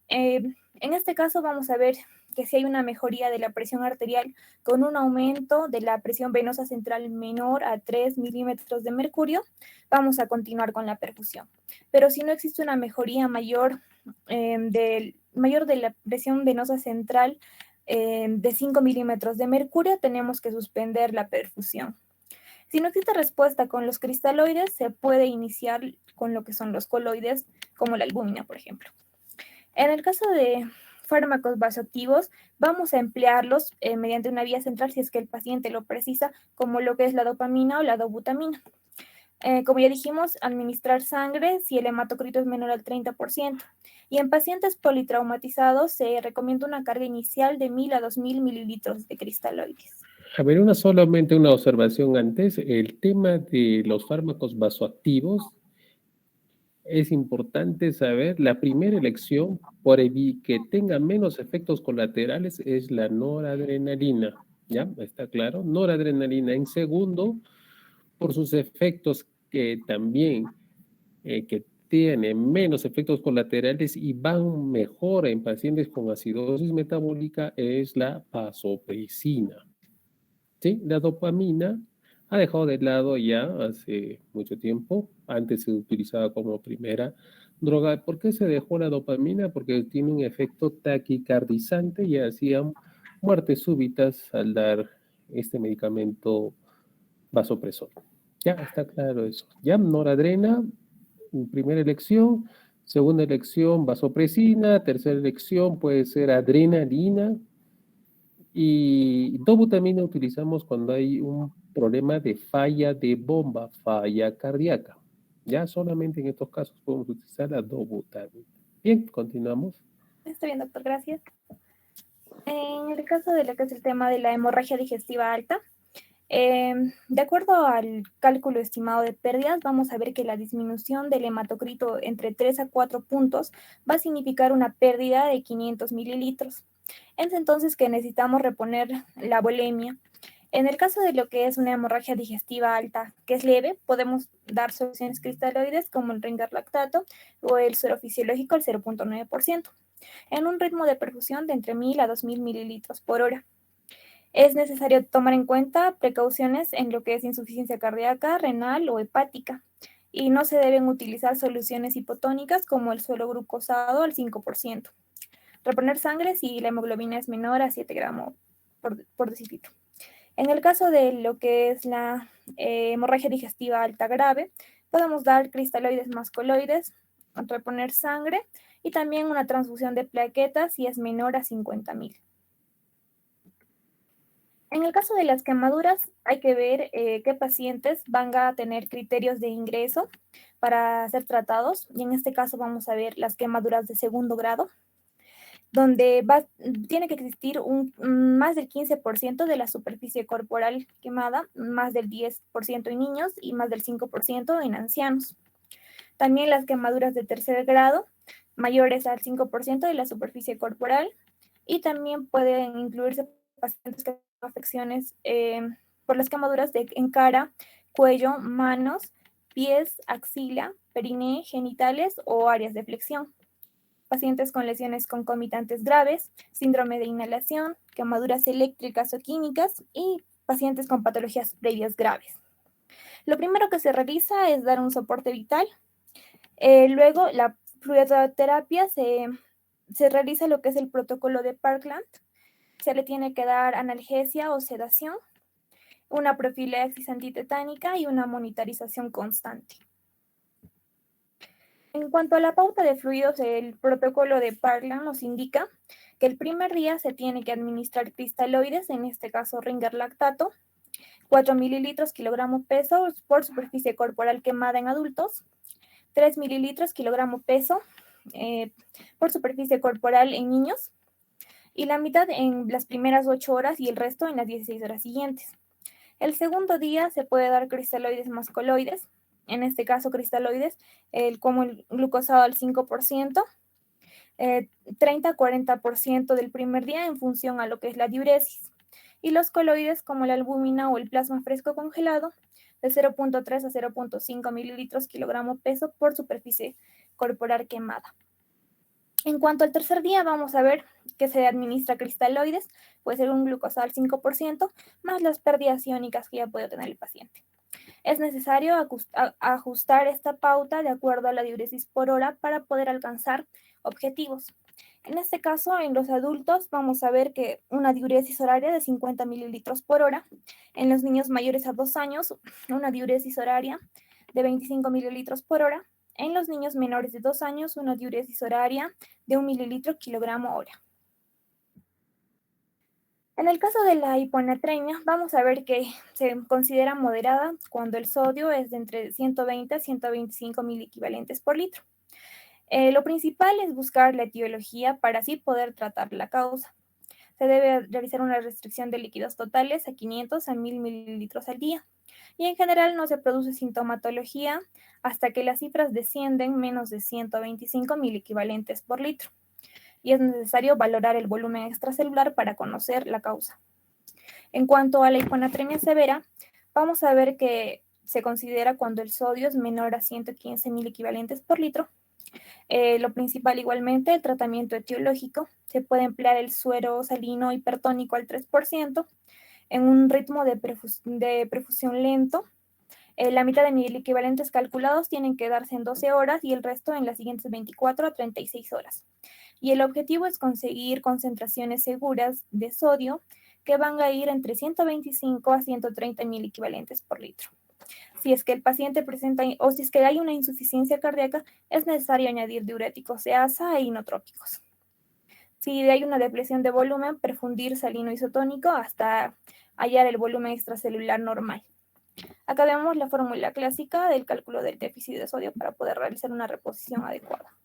En este caso vamos a ver que si hay una mejoría de la presión arterial con un aumento de la presión venosa central menor a 3 milímetros de mercurio, vamos a continuar con la perfusión. Pero si no existe una mejoría mayor de la presión venosa central de 5 milímetros de mercurio, tenemos que suspender la perfusión. Si no existe respuesta con los cristaloides, se puede iniciar con lo que son los coloides, como la albúmina, por ejemplo. En el caso de fármacos vasoactivos, vamos a emplearlos mediante una vía central si es que el paciente lo precisa, como lo que es la dopamina o la dobutamina. Como ya dijimos, administrar sangre si el hematocrito es menor al 30%. Y en pacientes politraumatizados se recomienda una carga inicial de 1000 a 2000 mililitros de cristaloides. A ver, solamente una observación antes. El tema de los fármacos vasoactivos es importante saber. La primera elección por que tenga menos efectos colaterales es la noradrenalina. ¿Ya? ¿Está claro? Noradrenalina. En segundo, por sus efectos que también que tiene menos efectos colaterales y van mejor en pacientes con acidosis metabólica, es la vasopresina. ¿Sí? La dopamina ha dejado de lado ya hace mucho tiempo. Antes se utilizaba como primera droga. ¿Por qué se dejó la dopamina? Porque tiene un efecto taquicardizante y hacían muertes súbitas al dar este medicamento vasopresor. Ya está claro eso. Ya noradrena, primera elección. Segunda elección, vasopresina. Tercera elección puede ser adrenalina. Y dobutamina utilizamos cuando hay un problema de falla de bomba, falla cardíaca. Ya solamente en estos casos podemos utilizar la dobutamina. Bien, continuamos. Está bien, doctor, gracias. En el caso de lo que es el tema de la hemorragia digestiva alta, de acuerdo al cálculo estimado de pérdidas, vamos a ver que la disminución del hematocrito entre 3 a 4 puntos va a significar una pérdida de 500 mililitros. Es entonces que necesitamos reponer la volemia. En el caso de lo que es una hemorragia digestiva alta, que es leve, podemos dar soluciones cristaloides como el Ringer lactato o el suero fisiológico al 0.9%, en un ritmo de perfusión de entre 1000 a 2000 mililitros por hora. Es necesario tomar en cuenta precauciones en lo que es insuficiencia cardíaca, renal o hepática, y no se deben utilizar soluciones hipotónicas como el suero glucosado al 5%. Reponer sangre si la hemoglobina es menor a 7 gramos por decilitro. En el caso de lo que es la hemorragia digestiva alta grave, podemos dar cristaloides más coloides, reponer sangre y también una transfusión de plaquetas si es menor a 50.000. En el caso de las quemaduras, hay que ver qué pacientes van a tener criterios de ingreso para ser tratados. Y en este caso vamos a ver las quemaduras de segundo grado, donde tiene que existir más del 15% de la superficie corporal quemada, más del 10% en niños y más del 5% en ancianos. También las quemaduras de tercer grado, mayores al 5% de la superficie corporal, y también pueden incluirse pacientes que tienen afecciones por las quemaduras en cara, cuello, manos, pies, axila, periné, genitales o áreas de flexión. Pacientes con lesiones concomitantes graves, síndrome de inhalación, quemaduras eléctricas o químicas y pacientes con patologías previas graves. Lo primero que se realiza es dar un soporte vital. Luego, la fluidoterapia se realiza lo que es el protocolo de Parkland. Se le tiene que dar analgesia o sedación, una profilaxis antitetánica y una monitorización constante. En cuanto a la pauta de fluidos, el protocolo de Parkland nos indica que el primer día se tiene que administrar cristaloides, en este caso Ringer lactato, 4 mililitros kilogramo peso por superficie corporal quemada en adultos, 3 mililitros kilogramo peso por superficie corporal en niños, y la mitad en las primeras 8 horas y el resto en las 16 horas siguientes. El segundo día se puede dar cristaloides más coloides, en este caso cristaloides como el glucosado al 5%, 30-40% del primer día en función a lo que es la diuresis, y los coloides como la albúmina o el plasma fresco congelado de 0.3 a 0.5 mililitros kilogramo peso por superficie corporal quemada. En cuanto al tercer día, vamos a ver que se administra cristaloides, puede ser un glucosado al 5%, más las pérdidas iónicas que ya puede tener el paciente. Es necesario ajustar esta pauta de acuerdo a la diuresis por hora para poder alcanzar objetivos. En este caso, en los adultos, vamos a ver que una diuresis horaria de 50 mililitros por hora. En los niños mayores a 2 años, una diuresis horaria de 25 mililitros por hora. En los niños menores de 2 años, una diuresis horaria de 1 mililitro kilogramo hora. En el caso de la hiponatremia, vamos a ver que se considera moderada cuando el sodio es de entre 120 a 125 miliequivalentes por litro. Lo principal es buscar la etiología para así poder tratar la causa. Se debe realizar una restricción de líquidos totales a 500 a 1000 mililitros al día. Y en general no se produce sintomatología hasta que las cifras descienden menos de 125 miliequivalentes por litro. Y es necesario valorar el volumen extracelular para conocer la causa. En cuanto a la hiponatremia severa, vamos a ver que se considera cuando el sodio es menor a 115 miliequivalentes por litro. Lo principal igualmente, el tratamiento etiológico. Se puede emplear el suero salino hipertónico al 3% en un ritmo de perfusión lento. La mitad de miliequivalentes calculados tienen que darse en 12 horas y el resto en las siguientes 24 a 36 horas. Y el objetivo es conseguir concentraciones seguras de sodio que van a ir entre 125 a 130 miliequivalentes por litro. Si es que el paciente presenta o si es que hay una insuficiencia cardíaca, es necesario añadir diuréticos EASA e inotrópicos. Si hay una depresión de volumen, perfundir salino isotónico hasta hallar el volumen extracelular normal. Acá vemos la fórmula clásica del cálculo del déficit de sodio para poder realizar una reposición adecuada.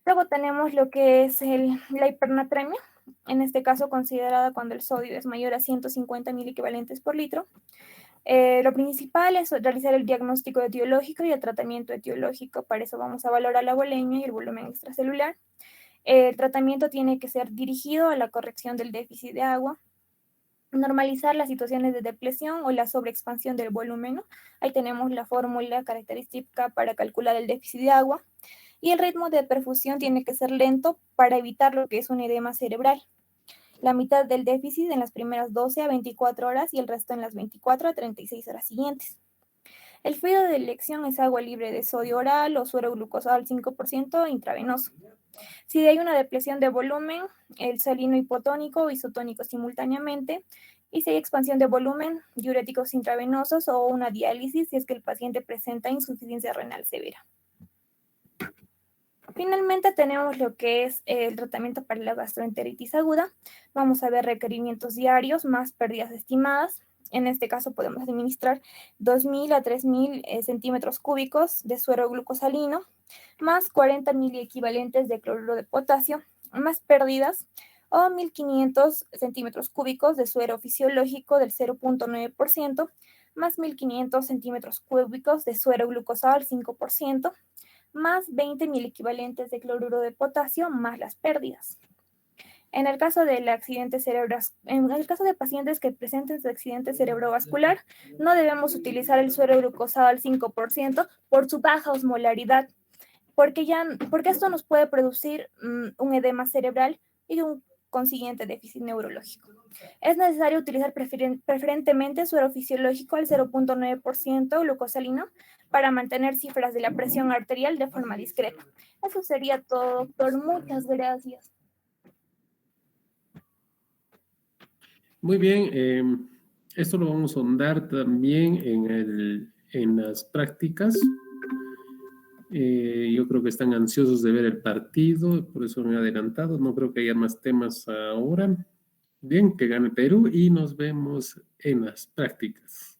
Luego tenemos lo que es la hipernatremia, en este caso considerada cuando el sodio es mayor a 150 miliequivalentes por litro. Lo principal es realizar el diagnóstico etiológico y el tratamiento etiológico. Para eso vamos a valorar la volemia y el volumen extracelular. El tratamiento tiene que ser dirigido a la corrección del déficit de agua, normalizar las situaciones de depresión o la sobreexpansión del volumen, ¿no? Ahí tenemos la fórmula característica para calcular el déficit de agua. Y el ritmo de perfusión tiene que ser lento para evitar lo que es un edema cerebral. La mitad del déficit en las primeras 12 a 24 horas y el resto en las 24 a 36 horas siguientes. El fluido de elección es agua libre de sodio oral o suero glucosado al 5% intravenoso. Si hay una depresión de volumen, el salino hipotónico o isotónico simultáneamente. Y si hay expansión de volumen, diuréticos intravenosos o una diálisis si es que el paciente presenta insuficiencia renal severa. Finalmente tenemos lo que es el tratamiento para la gastroenteritis aguda. Vamos a ver requerimientos diarios más pérdidas estimadas. En este caso podemos administrar 2.000 a 3.000 centímetros cúbicos de suero glucosalino, más 40 miliequivalentes de cloruro de potasio, más pérdidas, o 1.500 centímetros cúbicos de suero fisiológico del 0.9%, más 1.500 centímetros cúbicos de suero glucosado al 5%, más 20 miliequivalentes de cloruro de potasio, más las pérdidas. En el caso del accidente en el caso de pacientes que presenten accidente cerebrovascular, no debemos utilizar el suero glucosado al 5% por su baja osmolaridad, porque esto nos puede producir un edema cerebral y un consiguiente déficit neurológico. Es necesario utilizar preferentemente suero fisiológico al 0.9% glucosalino para mantener cifras de la presión arterial de forma discreta. Eso sería todo, doctor. Muchas gracias. Muy bien, esto lo vamos a ahondar también en las prácticas. Yo creo que están ansiosos de ver el partido, por eso me he adelantado. No creo que haya más temas ahora. Bien, que gane Perú y nos vemos en las prácticas.